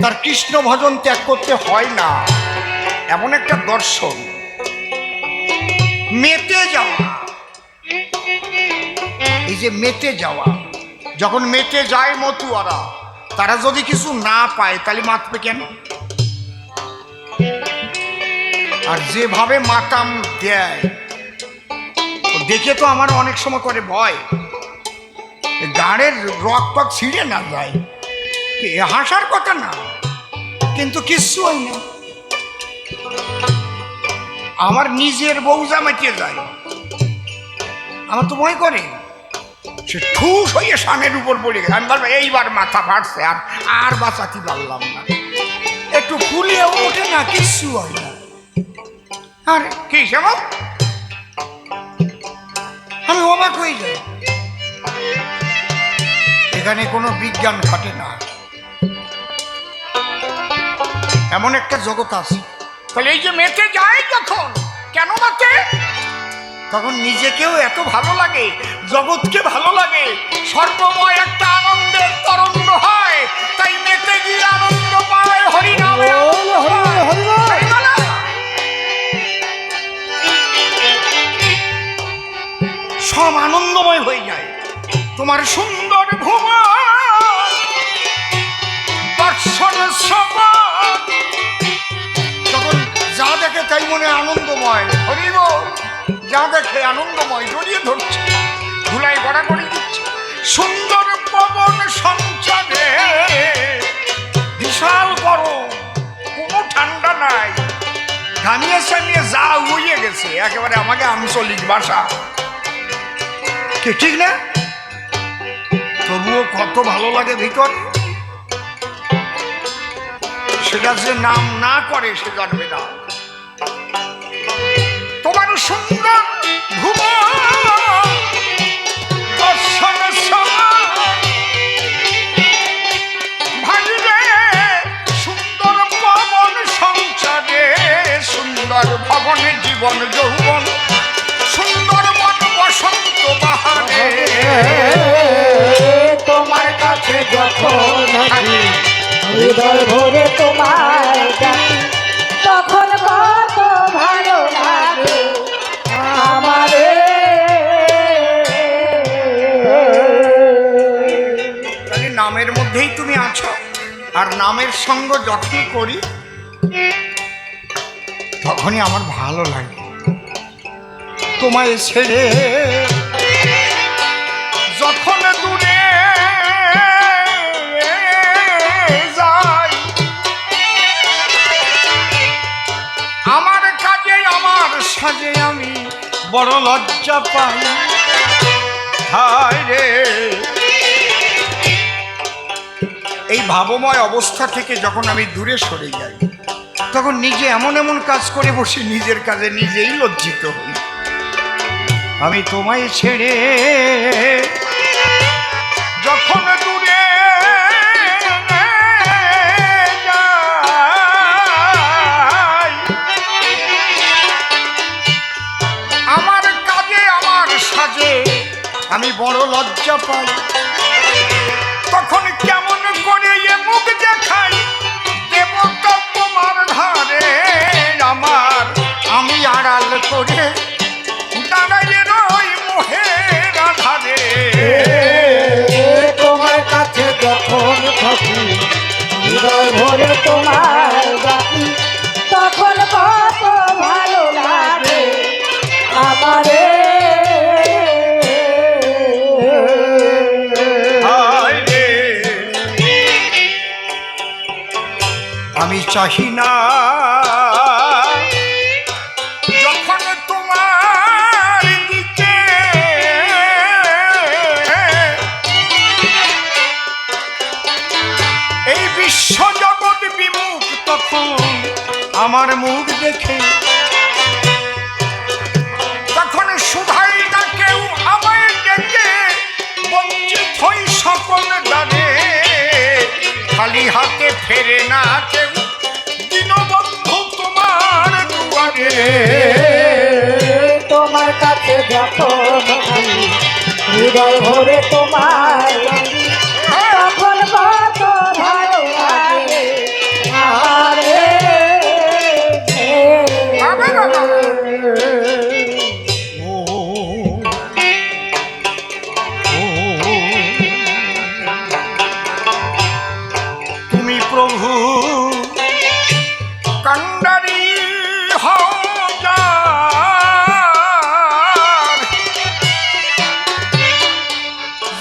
তার কৃষ্ণ ভজন ত্যাগ করতে হয় না। এমন একটা দর্শন। মেতে যাওয়া, এই যে মেতে যাওয়া, যখন মেতে যায় মতুয়ারা, তারা যদি কিছু না পায় তাহলে মাতবে কেন? আর যেভাবে মাতাম দেয় দেখে তো আমার অনেক সময় করে ভয়, গাড়ের রক্ত ছিঁড়ে না যায়। হাসার কথা না, কিন্তু কিচ্ছু হয় না। আমার নিজের বউ জামাইতে যায়, আমার তো ভয় করে। সে ঠুস হয়ে সানের উপর পড়ে গেছে। আমি বলবো এইবার মাথা ফাটছে, আর আর বাঁচাতে পারলাম না। একটু ফুলিয়ে ওঠে না, কিচ্ছু হয় না। আর কি সেমন আমি অবাক হয়ে যাই। এখানে কোনো বিজ্ঞান খাটে না, এমন একটা জগৎ আছে। তাহলে এই যে মেতে যায় যখন, কেন মাতে? তখন নিজেকেও এত ভালো লাগে, জগৎকে ভালো লাগে, সর্বময় একটা আনন্দের তরঙ্গ হয়। তাই মেতে গিয়ে আনন্দ পায়, হরিনামে সব আনন্দময় হয়ে যায়। তোমার সুন্দর ভুবন দর্শন সমান, তখন যা দেখে তাই মনে আনন্দময়। হরিব যা দেখে আনন্দময়, জড়িয়ে ধরছে, ধুলাই গড়া করে দিচ্ছে। সুন্দর পবন সঞ্চারে, বিশাল গরম, কোনো ঠান্ডা নাই, ঘামিয়ে সামিয়ে যা উইয়ে গেছে, একেবারে আমাকে আঞ্চলিক ভাষা, ঠিক না? তবুও কত ভালো লাগে ভিতরে। সেটা যে নাম না করে সে জানবে না। তোমার সুন্দর ভুবন দর্শন ভাঙিলে, সুন্দর পবন সঞ্চারে, সুন্দর ভবনে জীবন যৌবন, সুন্দর মন বসন্ত বাহারে। তোমার কাছে যখন থাকি, হৃদয় ভরে তোমায় ডাকি, তখন কত ভালো লাগে আমারে। তাহলে নামের মধ্যেই তুমি আছো, আর নামের সঙ্গ যখন করি তখনই আমার ভালো লাগে। তোমায় ছেড়ে সাজে আমি বড় লজ্জা পাই। হায় রে, এই ভাবময় অবস্থা থেকে যখন আমি দূরে সরে যাই, তখন নিজে এমন এমন কাজ করে বসে নিজের কাজে নিজেই লজ্জিত হই। আমি তোমায় ছেড়ে যখন দূরে যাই, আমার কাজে আমার সাজে আমি বড় লজ্জা পাই। তখন কেমন করে এ মুখ দেখাই দেবতা তোমার ধারে আমার, আমি আড়াল করে দাঁড়াইয়ে রই মোহের আধারে। তোমার কাছে যখন থাকি হৃদয় ভরে তোমার ডাকি, তখন কত ভালো লাগে আমারে। আমি চাহি না যখন তোমার দিকে এই বিশ্ব জগৎ বিমুখ, তখন আমার মুখ দেখে তখন শুধাই না কেউ আমায় ডেকে, বঞ্চিত হই সকল দ্বারে, খালি হাতে ফেরে না কেউ দীনবন্ধু তোমার দুয়ারে। তোমার কাছে যখন থাকি হৃদয় ভরে তোমার ডাকি, তখন কত ভালো লাগে আমারে। তুমি প্রভু কান্ডারি হও যার,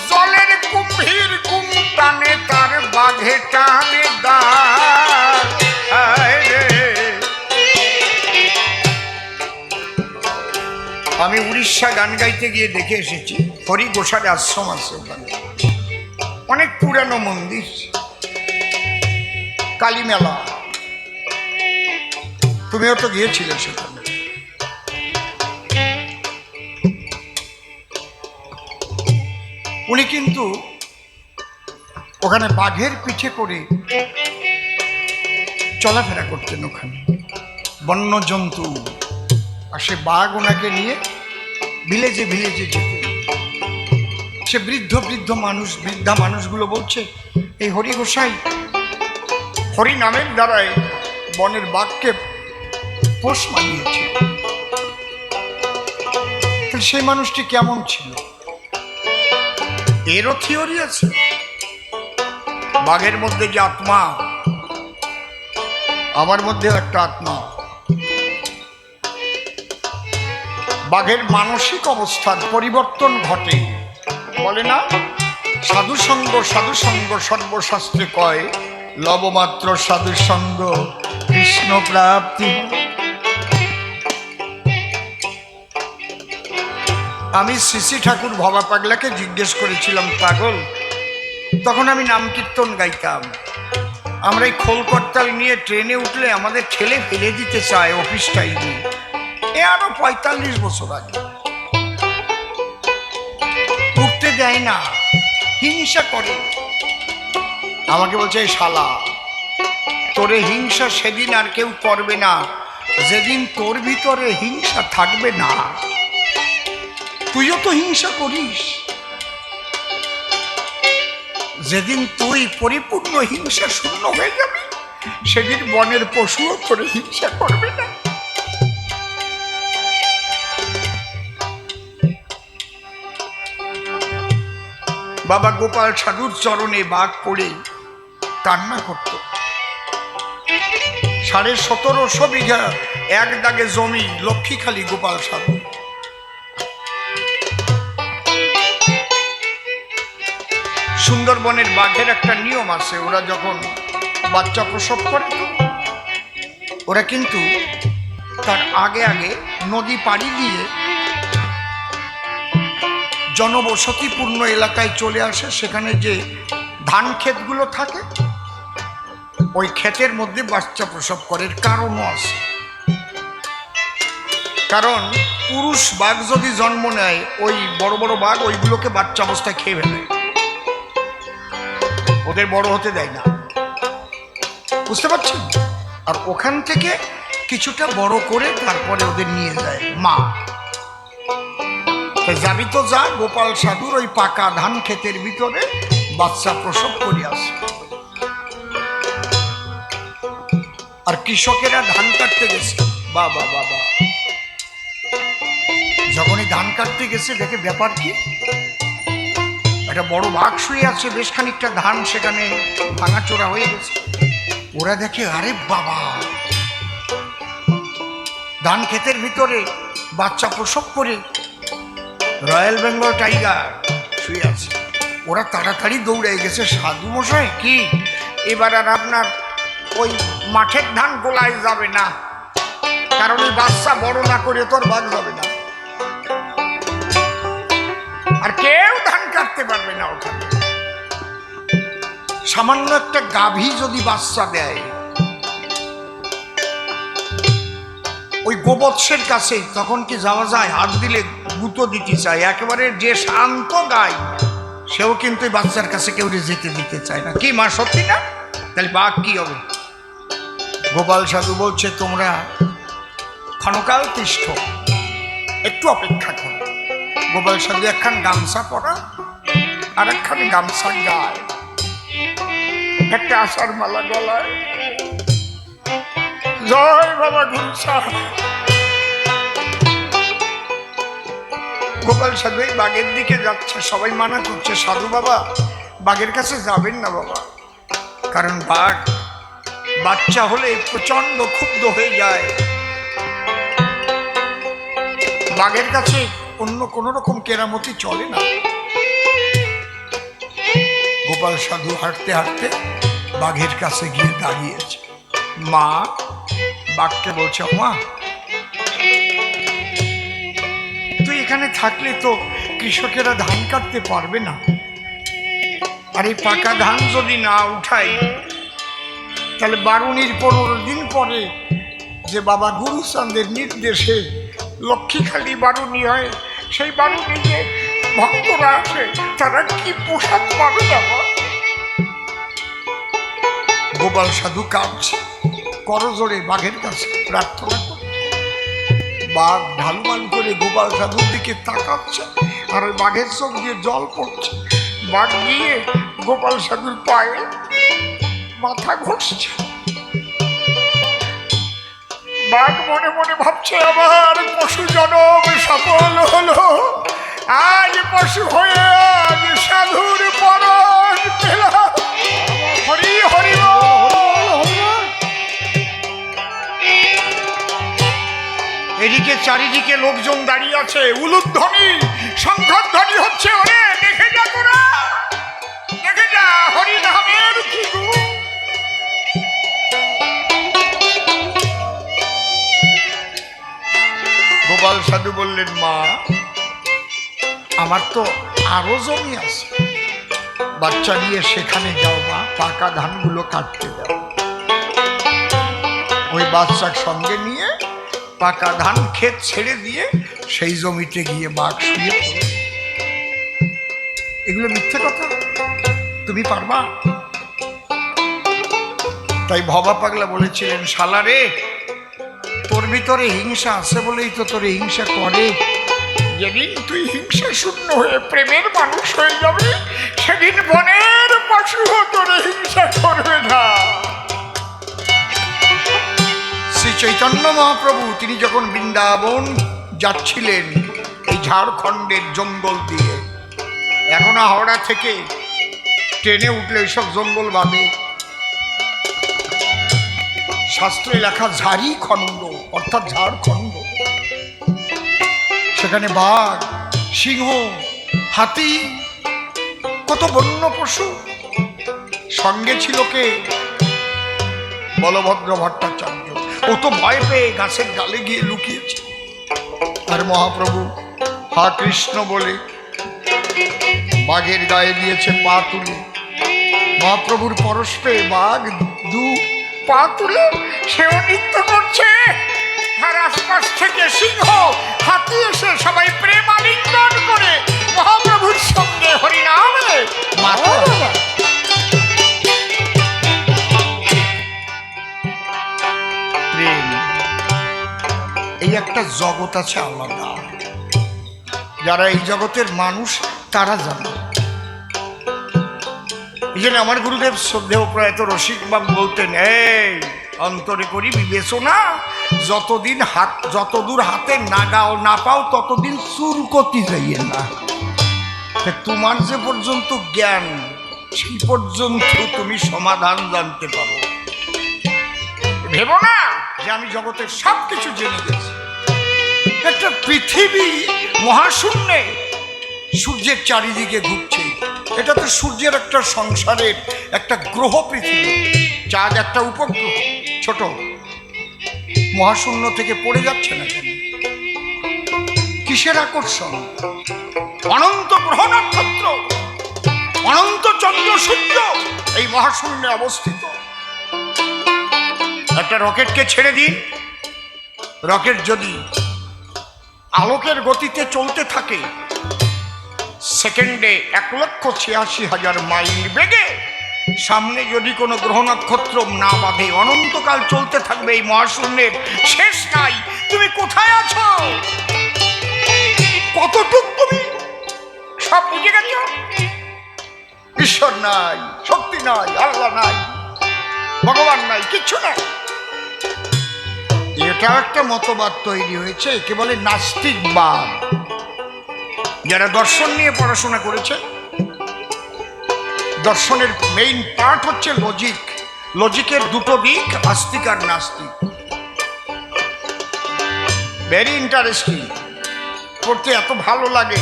জলের কুম্ভীর কুম টানে তার বাঘে টানে দাঁড়। আমি উড়িষ্যা গান গাইতে গিয়ে দেখে এসেছি, হরি গোসারে আশ্রম আছে ওখানে, অনেক পুরানো মন্দির, কালী মেলা, তুমিও তো গিয়েছিলে সেখানে। উনি কিন্তু ওখানে বাঘের পিঠে করে চলাফেরা করতেন, ওখানে বন্য জন্তু আর সে বাঘ ওনাকে নিয়ে ভিলেজে ভিলেজে যেতেন। সে বৃদ্ধা মানুষগুলো বলছে, এই হরি গোসাই হরি নামের দ্বারায় বনের বাঘকে পোষ মানিয়েছে। সেই মানুষটি কেমন ছিল? এরও থিওরি আছে, বাঘের মধ্যে যে আত্মা, আমার মধ্যেও একটা আত্মা। বাঘের মানসিক অবস্থার পরিবর্তন ঘটে, বলে না সাধু সঙ্গ সর্বশাস্ত্রে কয়, লবমাত্র সাধু সঙ্গ কৃষ্ণ প্রাপ্তি। আমি শ্রী ঠাকুর ভবা পাগলাকে জিজ্ঞেস করেছিলাম, পাগল, তখন আমি নাম কীর্তন গাইতাম, আমরা এই খোল করতাল নিয়ে ট্রেনে উঠলে আমাদের ঠেলে ফেলে দিতে চায় অফিস টাইমে, এ আরো 45 বছর আগে, উঠতে দেয় না, হিংসা করে। আমাকে বলছে, এই শালা, তোরে হিংসা সেদিন আর কেউ করবে না যেদিন তোর ভিতরে হিংসা থাকবে না। তুইও তো হিংসা করিস, যেদিন তুই পরিপূর্ণ হিংসা শূন্য হয়ে যাবি সেদিন বনের পশুও তোরে হিংসা করবে না। বাবা গোপাল সাধুর চরণে বাঘ পড়ে কান্না করত। 1750 বিঘা এক দাগে জমি লক্ষ্মীখালি গোপাল সাধু। সুন্দরবনের বাঘের একটা নিয়ম আছে, ওরা যখন বাচ্চা প্রসব করে তো ওরা কিন্তু তার আগে আগে নদী পাড়ি দিয়ে জনবসতিপূর্ণ এলাকায় চলে আসে। সেখানে যে ধান ক্ষেতগুলো থাকে ওই ক্ষেতের মধ্যে বাচ্চা প্রসব করে। কারণও আছে, কারণ পুরুষ বাঘ যদি জন্ম নেয় ওই বড় বড় বাঘ ওইগুলোকে বাচ্চা অবস্থায় খেয়ে ফেলে, ওদের বড় হতে দেয় না, বুঝতে পারছেন? আর ওখান থেকে কিছুটা বড় করে তারপরে ওদের নিয়ে যায় মা। যাবি তো যা, গোপাল সাধুর ওই পাকা ধান ক্ষেতের ভিতরে বাচ্চা প্রসব করে আসে। আর কৃষকেরা ধান কাটতে গেছে, বাবা বাবা, যখনই ধান কাটতে গেছে দেখে ব্যাপার কি, একটা বড় বাঘ শুয়ে আছে, বেশ খানিকটা ধান সেখানে ভাঙাচোরা হয়ে গেছে। ওরা দেখে আরে বাবা, ধান ক্ষেতের ভিতরে বাচ্চা প্রসব করে রয়্যাল বেঙ্গল টাইগার শুয়ে আছে। ওরা তাড়াতাড়ি দৌড়ে গেছে, সাধু মশাই কি এবার আর আপনার ওই মাঠের ধান গোলায় যাবে না, কারণ ওই বাচ্চা বড় না করে তোর বাঘ যাবে না, আর কেউ ধান কাটতে পারবে না ওখানে। সামান্য একটা গাভী যদি বাচ্চা দেয় ওই গোবৎসের কাছে, তখন কি যাওয়া যায়? হাত দিলে গুঁতো দিতে চায়। একেবারে যে শান্ত গাই সেও কিন্তু এই বাচ্চার কাছে কেউ যেতে দিতে চায় না। কি মা, সত্যি না? তাহলে বাঘ কি হবে? গোপাল সাধু বলছে তোমরা ক্ষণকাল তিষ্ঠ, একটু অপেক্ষা করো। গোপাল সাধু একখান গামছা পরা আর একখান গামছা গায়ে, একটা আশার মালা গলায়, জয় বাবা গুরুসা। গোপাল সাধু এই বাঘের দিকে যাচ্ছে, সবাই মানা করছে সাধু বাবা বাঘের কাছে যাবেন না বাবা, কারণ বাঘ বাচ্চা হলে প্রচন্ড ক্ষুব্ধ হয়ে যায়, বাঘের কাছে অন্য কোন রকম কেরামতি চলে না। গোপাল সাধু হাঁটতে হাঁটতে বাঘের কাছে গিয়ে দাঁড়িয়েছে। মা বাঘকে বলছে, মা তুই এখানে থাকলে তো কৃষকেরা ধান কাটতে পারবে না, আর এই পাকা ধান যদি না উঠাই তাহলে বারুণীর 15 দিন পরে যে বাবা গুরুচাঁদের নির্দেশে লক্ষ্মীখালি বারুণী হয়, সেই বারুণী যে ভক্তরা আসে তারা কি পোশাক পাবে বাবা? গোপাল সাধু কাঁদছে, করজোড়ে বাঘের কাছে প্রার্থনা করে। বাঘ ঢালমাল করে গোপাল সাধুর দিকে তাকাচ্ছে, আর ওই বাঘের চোখ দিয়ে জল পড়ছে। বাঘ গিয়ে গোপাল সাধুর পায়ে মাথা ঘষছে। বাঘ মনে মনে ভাবছে, আমার পশু জনম সফল হলো, আজ পশু হয়ে আজ সাধুর পরশ পেলাম। হরি হরি এদিকে চারিদিকে লোকজন দাঁড়িয়ে আছে, উলুধ্বনি শঙ্খধ্বনি হচ্ছে। ওরে দেখে যা, তোরা দেখে যা, হরি নামের কি গুণ। গোপাল সাধু বললেন, মা আমার তো আরো জমি আছে, বাচ্চা নিয়ে সেখানে যাও মা, পাকা ধানগুলো কাটতে দাও। ওই বাচ্চার সঙ্গে নিয়ে পাকা ধান ক্ষেত ছেড়ে দিয়ে সেই জমিতে গিয়ে বাঘ শুয়ে পড়ে। এগুলো মিথ্যে কথা, তুমি পারবা? তাই ভবা পাগলা বলেছিলেন, শালা রে তোর ভিতরে হিংসা আছে বলেই তো তোর হিংসা করে, যেদিন তুই হিংসা শূন্য হয়ে প্রেমের মানুষ হয়ে যাবে সেদিন বনের পশু তোর হিংসা করবে না। শ্রী চৈতন্য মহাপ্রভু তিনি যখন বৃন্দাবন যাচ্ছিলেন এই ঝাড়খণ্ডের জঙ্গল দিয়ে, এখন হাওড়া থেকে ট্রেনে উঠলে এইসব জঙ্গল বাঁধে, শাস্ত্রে লেখা ঝাড়ি খণ্ড অর্থাৎ ঝাড়খণ্ড, সেখানে বাঘ, সিংহ, হাতি, কত বন্য পশু। সঙ্গে ছিল কে? বলভদ্র ভট্টাচার্য। ও তো ভয় পেয়ে গাছের ডালে গিয়ে লুকিয়েছে। আর মহাপ্রভু হা কৃষ্ণ বলে বাঘের গায়ে দিয়েছে পা তুলে। মহাপ্রভুর পরশ পেয়ে বাঘ দু পা তুলে সেও নৃত্য করছে। আর আশপাশ থেকে সিংহ হাতি এসে সবাই প্রেম আলিঙ্গন করে মহাপ্রভুর সঙ্গে হরিনামে মাথা। প্রেম এই একটা জগৎ আছে আলাদা, যারা এই জগতের মানুষ তারা জানে। এই জন্য আমার গুরুদেব শ্রদ্ধেয় প্রয়াত রসিকবাবু বলতেন, এই অন্তরে করি বিবেচনা, যতদূর হাতে নাগাও না পাও ততদিন চুর করতে যাইয়ে না। তোমার যে পর্যন্ত জ্ঞান সেই পর্যন্ত তুমি সমাধান জানতে পারো। ভেবো না যে আমি জগতের সব কিছু জেনে গেছি। একটা পৃথিবী মহাশূন্যে সূর্যের চারিদিকে ঘুরছে, এটা তো সূর্যের একটা সংসারের একটা গ্রহ পৃথিবী। চাঁদ একটা উপগ্রহ, ছোট, মহাশূন্য থেকে পড়ে যাচ্ছে না কেন? কিসের আকর্ষণ? অনন্ত গ্রহ নক্ষত্র, অনন্ত চন্দ্র সূর্য এই মহাশূন্যে অবস্থিত। একটা রকেটকে ছেড়ে দিন, রকেট যদি আলোকের গতিতে চলতে থাকে সেকেন্ডে 1,86,000 মাইল বেগে, সামনে যদি কোনো গ্রহ নক্ষত্র না বাঁধে অনন্তকাল চলতে থাকবে এই মহাশূন্যের শেষ নাই। তুমি কোথায় আছো? কতটুক তুমি সব বুঝে গেছো? ঈশ্বর নাই, শক্তি নাই, আল্লাহ নাই, ভগবান নাই, কিচ্ছু নাই। এটা একটা মতবাদ তৈরি হয়েছে, একে বলে নাস্তিকবাদ। যারা দর্শন নিয়ে পড়াশোনা করেছে, দর্শনের মেইন পার্ট হচ্ছে লজিক। লজিকের দুটো দিক, আস্তিক আর নাস্তিক। ভেরি ইন্টারেস্টিং, পড়তে এত ভালো লাগে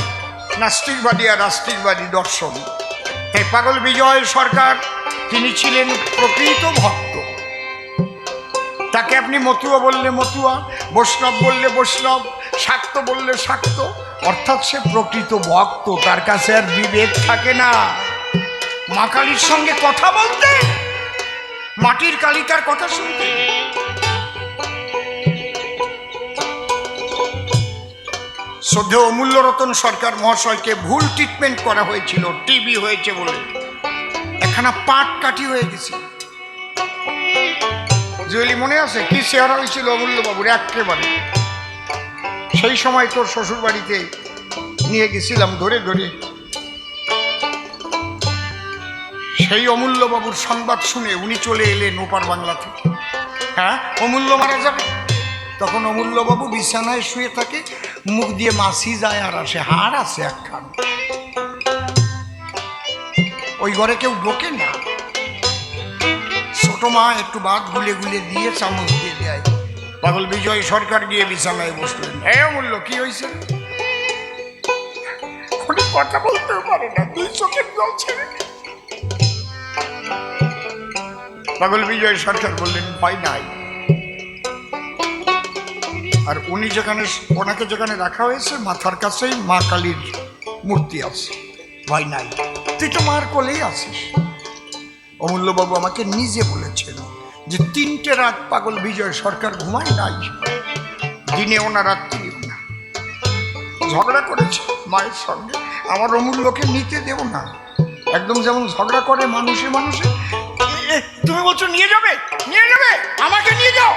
নাস্তিকবাদী আর আস্তিকবাদী দর্শন। তাই পাগল বিজয় সরকার তিনি ছিলেন প্রকৃত ভক্ত। তাকে আপনি মতুয়া বললে মতুয়া, বৈষ্ণব বললে বৈষ্ণব, শাক্ত বললে শাক্ত, অর্থাৎ সে প্রকৃত ভক্ত। তার কাছে আর বিভেদ থাকে না। মা কালীর সঙ্গে কথা বলতে, মাটির কালী তার কথা শুনতে। শ্রদ্ধেয় অমূল্য রতন সরকার মহাশয়কে ভুল ট্রিটমেন্ট করা হয়েছিল, টিবি হয়েছে বলে। একখানা পাট কাঠি হয়ে গেছে। জুয়েলি মনে আছে কি চেহারা হয়েছিল অমূল্যবাবুর একেবারে? সেই সময় তোর শ্বশুর বাড়িতে নিয়ে গেছিলাম ধরে ধরে। সেই অমূল্যবাবুর সংবাদ শুনে উনি চলে এলেন ওপার বাংলা থেকে। হ্যাঁ, অমূল্য মারা যাবে। তখন অমূল্যবাবু বিছানায় শুয়ে থাকে, মুখ দিয়ে মাছি যায় আর আসে, হাড় আছে একখান। ওই ঘরে কেউ ঢোকে না। ছোট মা একটু ভাত গুলে গুলে দিয়ে চামচ দিয়ে দেয়। পাগল বিজয় সরকার গিয়ে বিছানায় বসলেন। এই অমূল্য, কি হয়েছে? কথা বলতেও পারে না, দুই চোখের জল ছেড়ে। পাগল বিজয় সরকার বললেন, ভয় নাই। আর উনি যেখানে, ওনাকে যেখানে রাখা হয়েছে মাথার কাছেই মা কালীর মূর্তি আছে, ভয় নাই, তুই তো মার কোলেই আছিস। অমূল্যবাবু আমাকে নিজে বলেছেন যে 3টে রাত পাগল বিজয় সরকার ঘুমায় নাই। দিনেও না রাত্রিও না। ঝগড়া করেছে মায়ের সঙ্গে। আমার অমূল্যকে নিতে দেব না, একদম যেমন ঝগড়া করে মানুষে মানুষে। তুমি বলছো নিয়ে যাবে, নিয়ে যাবে, আমাকে নিয়ে যাও।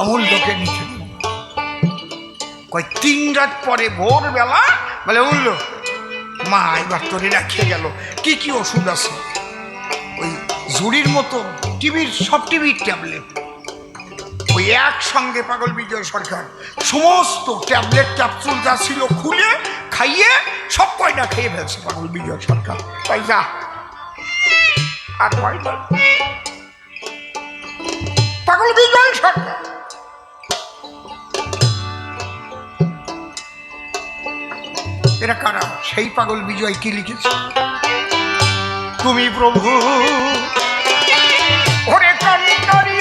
অমূল্যকে নিতে দেব না। কয় 3 রাত পরে ভোরবেলা বলে, অমূল্য মা এবার তোরে রাখিয়ে গেল। কি কি ওষুধ আছে? ওই ঝুড়ির মতো টিভির, সব টিভির ট্যাবলেট। ওই একসঙ্গে পাগল বিজয় সরকার সমস্ত ট্যাবলেট ক্যাপসুল যা ছিল খুলে খাইয়ে সব কয়টা খেয়ে ফেলছে পাগল বিজয় সরকার। তাই যা আর ভয় না। পাগল বিজয় সরকার এরা কারা? সেই পাগল বিজয় কি লিখেছে? তুমি প্রভু ওরে কন্নরি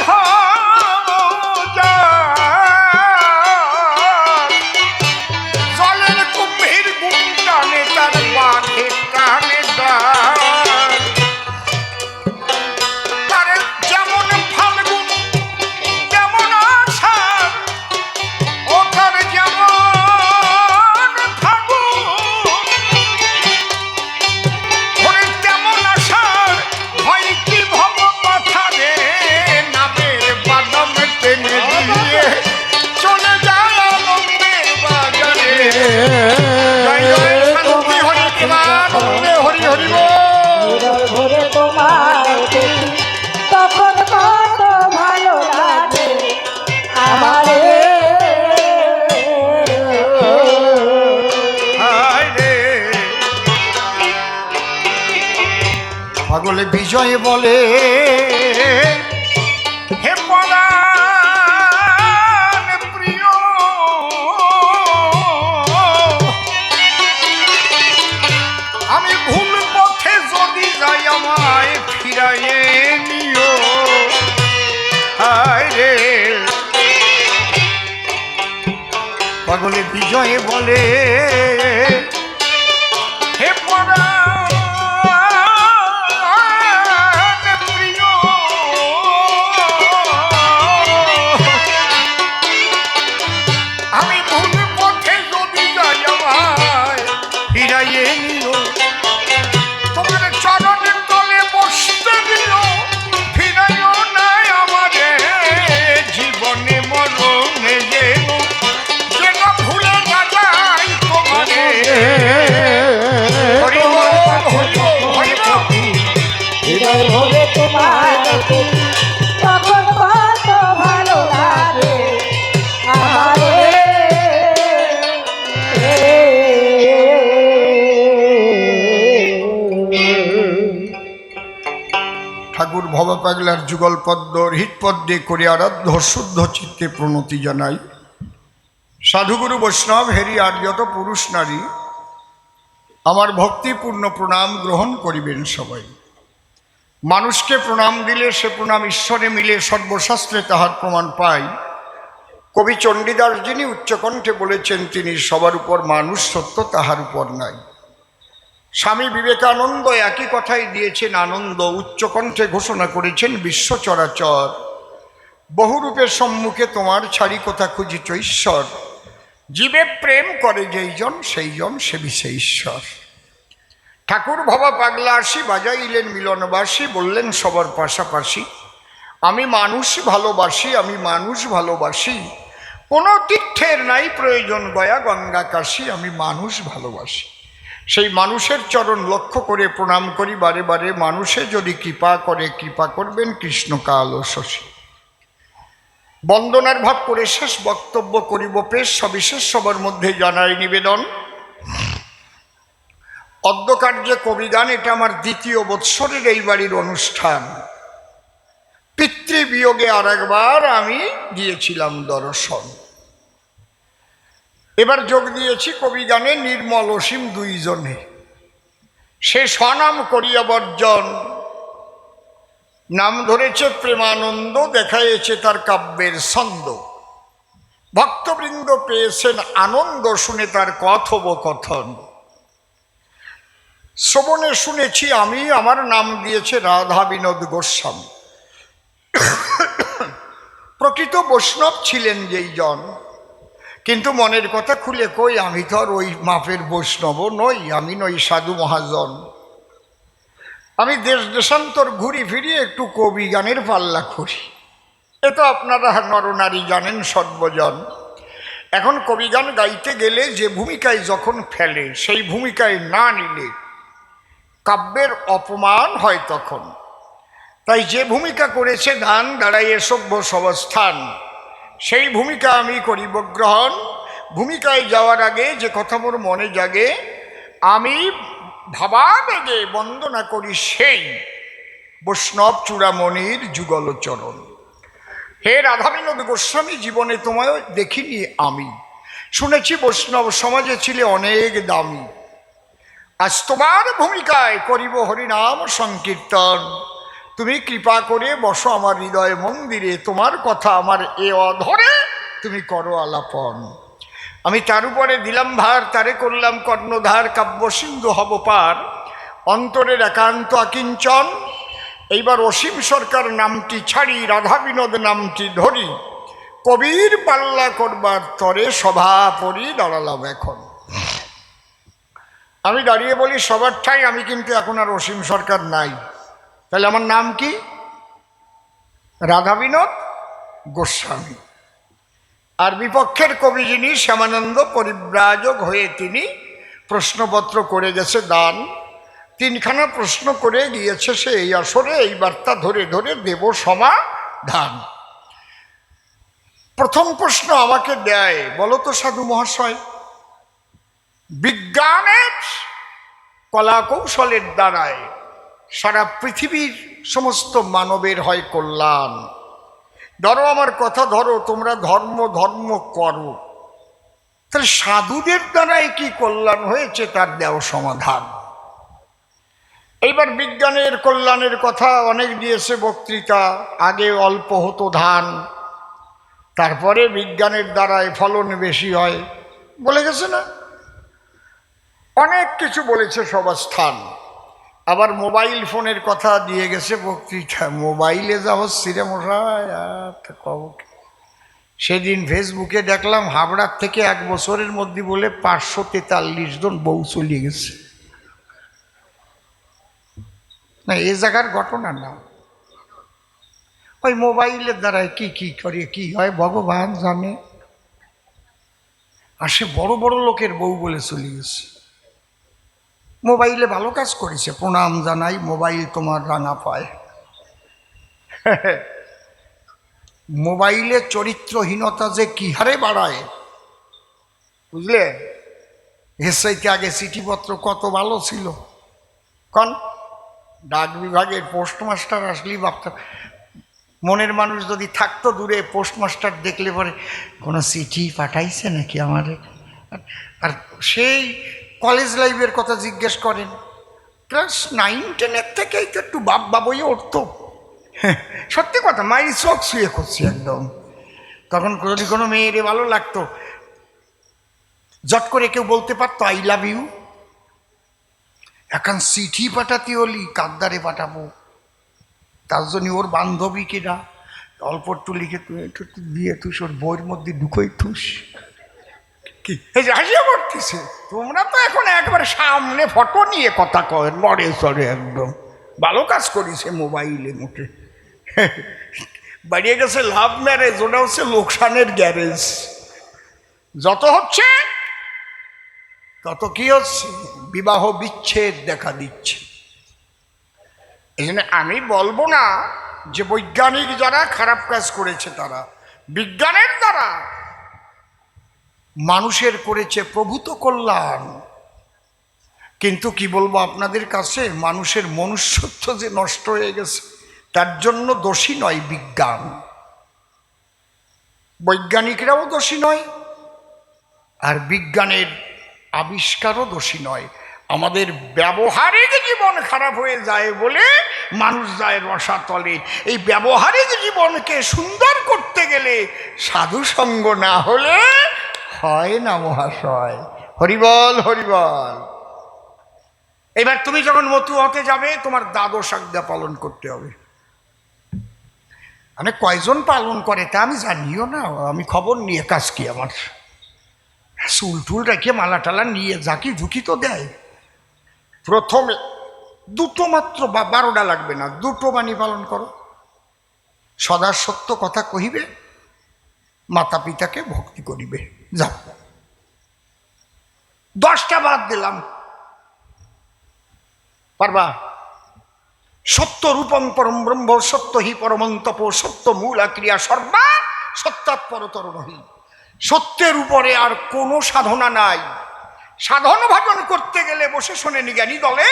বিজয় বলে হে পরাণ প্রিয়, আমি ভুল পথে যদি যাই আমায় ফিরাইয়ে নিও। হায় রে পাগলে বিজয় বলে হে পরাণ প্রিয়, আমি ভুল পথে যদি যাই আমায় ফিরাইয়ে নিও। তোমার চরণের তলে বসতে দিও, ফিরাইও না আমারে জীবনে মরণে যেন যেন ভুলে না যাই তোমারে। হৃদয় ভরে তোমায় দেখি তখন কত ভালো লাগে আমারে। ঠাকুর ভবা পাগলার যুগল পদ্ম হৃৎপদ্মে করে আরাধ্য শুদ্ধ চিত্তে প্রণতি জানাই। সাধুগুরু বৈষ্ণব হেরি আর যত পুরুষ নারী আমার ভক্তিপূর্ণ প্রণাম গ্রহণ করিবেন সবাই। মানুষকে প্রণাম দিলে সে প্রণাম ঈশ্বরে মিলে, সর্বশাস্ত্রে তাহার প্রমাণ পাই। কবি চণ্ডীদাস যিনি উচ্চকণ্ঠে বলেছেন তিনি সবার উপর মানুষ সত্য, তাহার উপর নাই। স্বামী বিবেকানন্দ একই কথাই দিয়েছেন আনন্দ, উচ্চকণ্ঠে ঘোষণা করেছেন বিশ্ব চরাচর বহুরূপের সম্মুখে তোমার ছাড়ি কোথা খুঁজিছ ঈশ্বর। জীবে প্রেম করে যেইজন সেইজন সেবিছে ঈশ্বর। ঠাকুর ভবা পাগলা আসি বাজাইলেন মিলনবাসী, বললেন সবার পাশাপাশি আমি মানুষ ভালোবাসি, আমি মানুষ ভালোবাসি, কোনো তীর্থের নাই প্রয়োজন গয়া গঙ্গা কাশী, আমি মানুষ ভালোবাসি। সেই মানুষের চরণ লক্ষ্য করে প্রণাম করি বারে বারে। মানুষে যদি কৃপা করে কৃপা করবেন কৃষ্ণ কাল ও শশী। বন্দনার ভাব করে শেষ বক্তব্য করিব পেশ, সবিশেষ সবার মধ্যে জানাই নিবেদন। অদ্যকার্যে কবিগান, এটা আমার দ্বিতীয় বৎসরের এই বাড়ির অনুষ্ঠান। পিতৃবিয়োগে আর একবার আমি দিয়েছিলাম দর্শন, এবার যোগ দিয়েছি কবিগানে নির্মল অসীম দুইজনে। সে স্বনাম করিয়া বর্জন, নাম ধরেছে প্রেমানন্দ, দেখাইছে তার কাব্যের ছন্দ। ভক্তবৃন্দ পেয়েছেন আনন্দ শুনে তার কথোপকথন। শ্রবণে শুনেছি আমি, আমার নাম দিয়েছে রাধা বিনোদ গোস্বামী। প্রকৃত বৈষ্ণব ছিলেন যেই জন, কিন্তু মনের কথা খুলে কই আমি তো আর ওই মাপের বৈষ্ণব নই, আমি নই সাধু মহাজন। আমি দেশ দেশান্তর ঘুরি ফিরি একটু কবি গানের পাল্লা করি, এ তো আপনারা নরনারী জানেন সর্বজন। এখন কবিগান গাইতে গেলে যে ভূমিকায় যখন ফেলে সেই ভূমিকায় না নিলে কাব্যের অপমান হয় তখন। তাই যে ভূমিকা করেছে গান দাঁড়াইয়ে সভ্য সবস্থান, সেই ভূমিকা আমি করিব গ্রহণ। ভূমিকায় যাওয়ার আগে যে কথা মোর মনে জাগে, আমি ভাবাবেগে বন্দনা করি সেই বৈষ্ণব চূড়ামণির যুগল চরণ। হে রাধা বিনোদ গোস্বামী, জীবনে তোমায় দেখিনি আমি, শুনেছি বৈষ্ণব সমাজে ছিলে অনেক দামি। আজ তোমার ভূমিকায় করিব হরিনাম সংকীর্তন। তুমি কৃপা করে বসো আমার হৃদয় মন্দিরে, তোমার কথা আমার এ অধরে তুমি করো আলাপন। আমি তার উপরে দিলাম ভার, তারে করলাম কর্ণধার, কাব্য সিন্ধু হব পার, অন্তরের একান্ত আকিঞ্চন। এইবার অসীম সরকার নামটি ছাড়ি, রাধা বিনোদ নামটি ধরি, কবির পাল্লা করবার তরে সভাপরি দাঁড়ালাম এখন। আমি দাঁড়িয়ে বলি সবার ঠাই আমি কিন্তু এখন আর অসীম সরকার নাই, তাহলে আমার নাম কি? রাধা বিনোদ গোস্বামী। আর বিপক্ষের কবি যিনি শ্যামানন্দ পরিব্রাজক হয়ে তিনি প্রশ্নপত্র করে গেছে দান, তিনখানা প্রশ্ন করে গিয়েছে সে এই আসরে, এই বার্তা ধরে ধরে দেব সমাধান। প্রথম প্রশ্ন আমাকে দেয়, বলো তো সাধু মহাশয়, বিজ্ঞানের কলা কৌশলের দ্বারায় সারা পৃথিবীর সমস্ত মানবের হয় কল্যাণ। ধরো আমার কথা ধরো, তোমরা ধর্ম ধর্ম করো, তাহলে সাধুদের দ্বারাই কি কল্যাণ হয়েছে তার দেও সমাধান। এইবার বিজ্ঞানের কল্যাণের কথা অনেক দিয়েছে বক্তৃতা। আগে অল্প হতো ধান, তারপরে বিজ্ঞানের দ্বারাই ফলন বেশি হয়, বলে গেছে না? অনেক কিছু বলেছে সবাস্থান। আবার মোবাইল ফোনের কথা দিয়ে গেছে বক্তৃতা। মোবাইলে যা হচ্ছে রে মশাই, সেদিন ফেসবুকে দেখলাম হাবড়ার থেকে 1 বছরের মধ্যে বলে 543 জন বউ চলে গেছে। না, এ জায়গার ঘটনা না, ওই মোবাইলের দ্বারাই কি কি করে কি হয় ভগবান জানে। আর সে বড় বড় লোকের বউ বলে চলে গেছে। মোবাইলে ভালো কাজ করেছে, প্রণাম জানাই, মোবাইল তোমার রাঙা পায়। মোবাইলে চরিত্রহীনতা যে কি হারে বাড়ায়, বুঝলে? এর চাইতে আগে চিঠিপত্র কত ভালো ছিল। কন ডাক বিভাগের পোস্টমাস্টার আসলেই ভাবতাম, মনের মানুষ যদি থাকতো দূরে, পোস্টমাস্টার দেখলে পরে কোনো চিঠি পাঠাইছে নাকি আমারে। আর সেই কলেজ লাইফের কথা জিজ্ঞেস করেন, ক্লাস 9-10 থেকেই তো একটু বাপ বাবই উঠতো। সত্যি কথা, মায়ের চোখ শুয়ে করছি একদম। তখন যদি কোনো মেয়েরে ভালো লাগতো, জট করে কেউ বলতে পারতো আই লাভ ইউ। এখন চিঠি পাঠাতে হলি কাদ্দারে পাঠাবো, তার জন্য ওর বান্ধবী কিনা অল্প একটু লিখে তুই একটু দিয়ে তুই ওর বইয়ের মধ্যে ঢুকোই থুস। কি হাসিয়া করতেছে? তোমরা তো এখন একবারে সামনে ফটো নিয়ে কথা কয়, নড়ে চড়ে একদম। ভালো কাজ করিছে মোবাইলে মুঠে। বাড়িয়ে গেছে লাভ ম্যারেজ, ওটা হচ্ছে লোকসানের গ্যারেজ। যত হচ্ছে তত কি হচ্ছে, বিবাহ বিচ্ছেদ দেখা দিচ্ছে। এই জন্য আমি বলবো না যে বৈজ্ঞানিক যারা খারাপ কাজ করেছে, তারা বিজ্ঞানের দ্বারা মানুষের করেছে প্রভূত কল্যাণ। কিন্তু কি বলবো আপনাদের কাছে, মানুষের মনুষ্যত্ব যে নষ্ট হয়ে গেছে তার জন্য দোষী নয় বিজ্ঞান, বৈজ্ঞানিকরাও দোষী নয়, আর বিজ্ঞানের আবিষ্কারও দোষী নয়। আমাদের ব্যবহারিক জীবন খারাপ হয়ে যায় বলে মানুষ যায় রসাতলে। এই ব্যবহারিক জীবনকে সুন্দর করতে গেলে সাধু সঙ্গ না হলে হয় না মহাশয়। হরিবল হরিবল। এবার তুমি যখন মতু হতে যাবে, তোমার দ্বাদশ আজ্ঞা পালন করতে হবে। মানে কয়জন পালন করে তা আমি জানিও না, আমি খবর নিয়ে কাজ কি আমার। চুল টুল রেখে মালা টালা নিয়ে ঝাঁকি ঝুঁকি তো দেয়। প্রথমে 2টো মাত্র, বা 12টা লাগবে না, 2টো বাণী পালন করো। সদা সত্য কথা কহিবে, মাতা পিতাকে ভক্তি করিবে, যাও। 10টা বাদ দিলাম, পারবা? সত্য রূপং পরম ব্রহ্ম, সত্য হি পরমন্তপ, সত্য মূলা ক্রিয়া সর্বা, সত্যাৎপরতর নহি। সত্যের উপরে আর কোনো সাধনা নাই। সাধন ভাজন করতে গেলে বসে শোনেন জ্ঞানী দলে,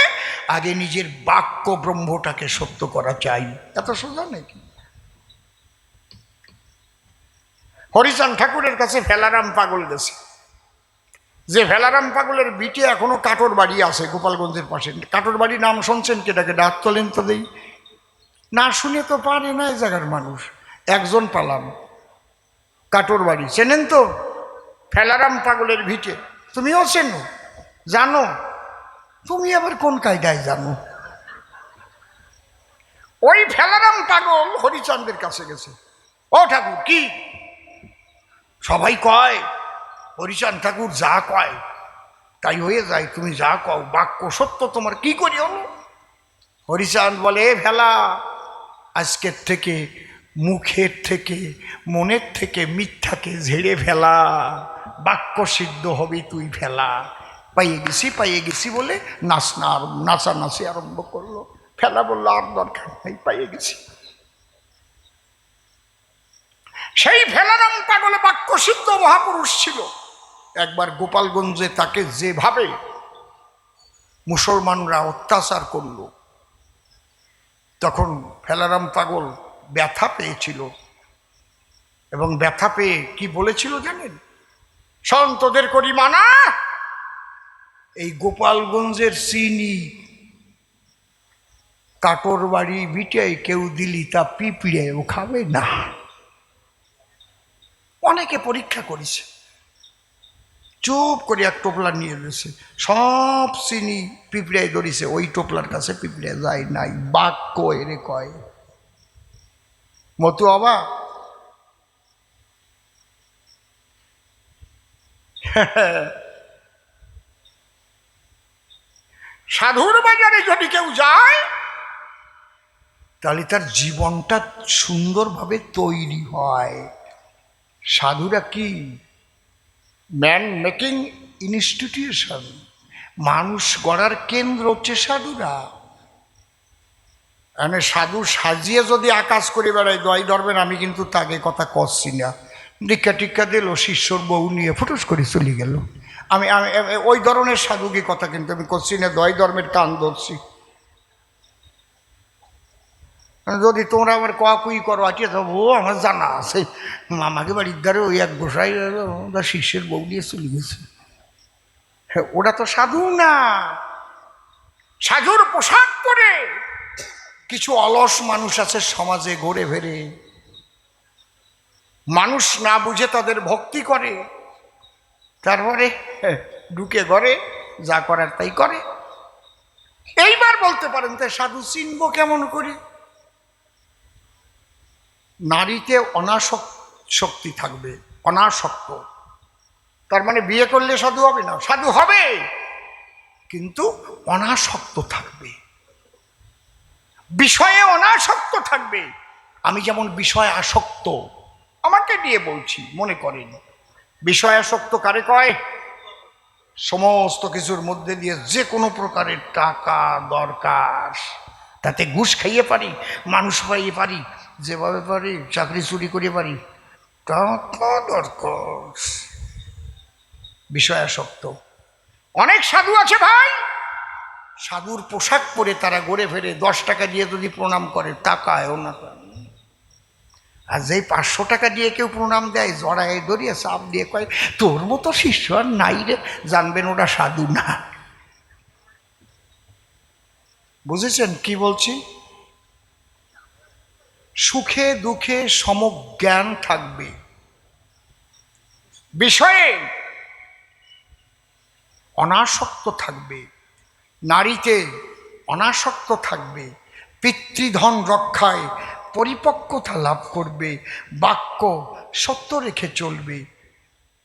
আগে নিজের বাক্য ব্রহ্মটাকে সত্য করা চাই। এত সোজা নাকি? হরিচাঁদ ঠাকুরের কাছে ভেলারাম পাগল গেছে। যে ভেলারাম পাগলের বিটে এখনো কাটোর বাড়ি আছে গোপালগঞ্জের পাশে। কাটোর বাড়ি নাম শুনছেন? কেটাকে ডাক তোলেন তো দেই। না শুনে তো পারে না এই জায়গার মানুষ। একজন পালাম, কাটোর বাড়ি চেনেন তো? ভেলারাম পাগলের ভিটে। তুমিও চেনো, জানো? তুমি আবার কোন কায়দায় জানো? ওই ভেলারাম পাগল হরিচাঁদের কাছে গেছে। ও ঠাকুর, কি? সবাই কয় হরিচাঁদ ঠাকুর যা কয় তাই হয়ে যায়, তুমি যা কও বাক্য সত্য, তোমার কি করি হলো? হরিচাঁদ বলে, ভেলা, আজকের থেকে মুখের থেকে মনের থেকে মিথ্যাকে ঝেড়ে ফেলা, বাক্য সিদ্ধ হবি তুই ফেলা। পাইয়ে গেছি বলে নাচানাচি আরম্ভ করলো। ফেলা বললো আর দরকার নাই, পাইয়ে গেছি। সেই ভেলারাম পাগলে বাক্য সিদ্ধ মহাপুরুষ ছিল। একবার গোপালগঞ্জে তাকে যেভাবে মুসলমানরা অত্যাচার করলো, তখন ফেলারাম পাগল ব্যথা পেয়েছিল, এবং ব্যথা পেয়ে কি বলেছিল জানেন? সন্তদের করি মানা, এই গোপালগঞ্জের চিনি কাটোর বাড়ি বিটাই কেউ দিলি তা পিঁপড়েও খাবে না। অনেকে পরীক্ষা করেছে, চুপ করে এক টোপলা নিয়ে এসেছে, সব চিনি পিঁপড়ায় ধরিছে, ওই টোপলার কাছে পিঁপড়ে যায় নাই। বাক্য এরে কয় মতু অবা। সাধুর বাজারে যদি কেউ যায় তাহলে তার জীবনটা সুন্দরভাবে তৈরি হয়। সাধুরা কি ম্যান মেকিং ইনস্টিটিউশন, মানুষ গড়ার কেন্দ্র হচ্ছে সাধুরা। মানে সাধু সাজিয়ে যদি আকাশ করে বেড়ায় দয় ধরবেন, আমি কিন্তু তাকে কথা করছি না। দীক্ষা টিক্ষা দিল, শিষ্যর বউ নিয়ে ফুটুস করে চলে গেল। আমি ওই ধরনের সাধুকে কথা কিন্তু আমি করছি না, দয় ধর্মের কান ধরছি। যদি তোমরা আমার কুই করো আটিয়ে যাবো, আমার জানা আছে আমাকে বাড়ির ধারে ওই এক গোসাই শিষ্যের বউ নিয়ে চলে গেছে। হ্যাঁ, ওটা তো সাধু না। সাধুর পোশাক পরে কিছু অলস মানুষ আছে সমাজে ঘুরে ফেরে, মানুষ না বুঝে তাদের ভক্তি করে, তারপরে ঢুকে ঘরে যা করার তাই করে। এইবার বলতে পারেন তাই সাধু চিনব কেমন করে? নারীতে অনাসক্তি থাকবে, অনাসক্ত। তার মানে বিয়ে করলে সাধু হবে না, সাধু হবে কিন্তু অনাসক্ত থাকবে, বিষয়ে অনাসক্ত থাকবে। আমি যেমন বিষয় আসক্ত, আমাকে নিয়ে বলছি, মনে করেন বিষয় আসক্ত কারে কয়? সমস্ত কিছুর মধ্যে দিয়ে যে কোনো প্রকারের টাকা দরকার, তাতে ঘুষ খাইয়ে পারি, মানুষ পাইয়ে পারি, যেভাবে পারি চাকরি চুরি করে পারি, টাকা দরকার, বিষয় আসক্ত। অনেক সাধু আছে ভাই, সাধুর পোশাক পরে তারা ঘুরে ফেরে, 10 টাকা দিয়ে যদি প্রণাম করে টাকায়ও না। আর যেই 500 টাকা দিয়ে কেউ প্রণাম দেয়, জড়ায় ধরিয়ে চাপ দিয়ে কয় তোর মতো শিষ্য আর নাই রে, জানবেন ওটা সাধু না। বুঝেছেন কি বলছি? সুখে দুঃখে সমজ্ঞান থাকবে, বিষয়ে অনাসক্ত থাকবে, নারীতে অনাসক্ত থাকবে, পিতৃধন রক্ষায় পরিপক্কতা লাভ করবে, বাক্য সত্য রেখে চলবে।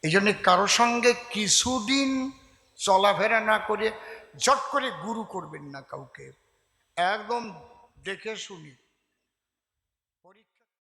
এই জন্যে কারো সঙ্গে কিছুদিন চলাফেরা না করে জট করে গুরু করবেন না কাউকে, একদম দেখে শুনি।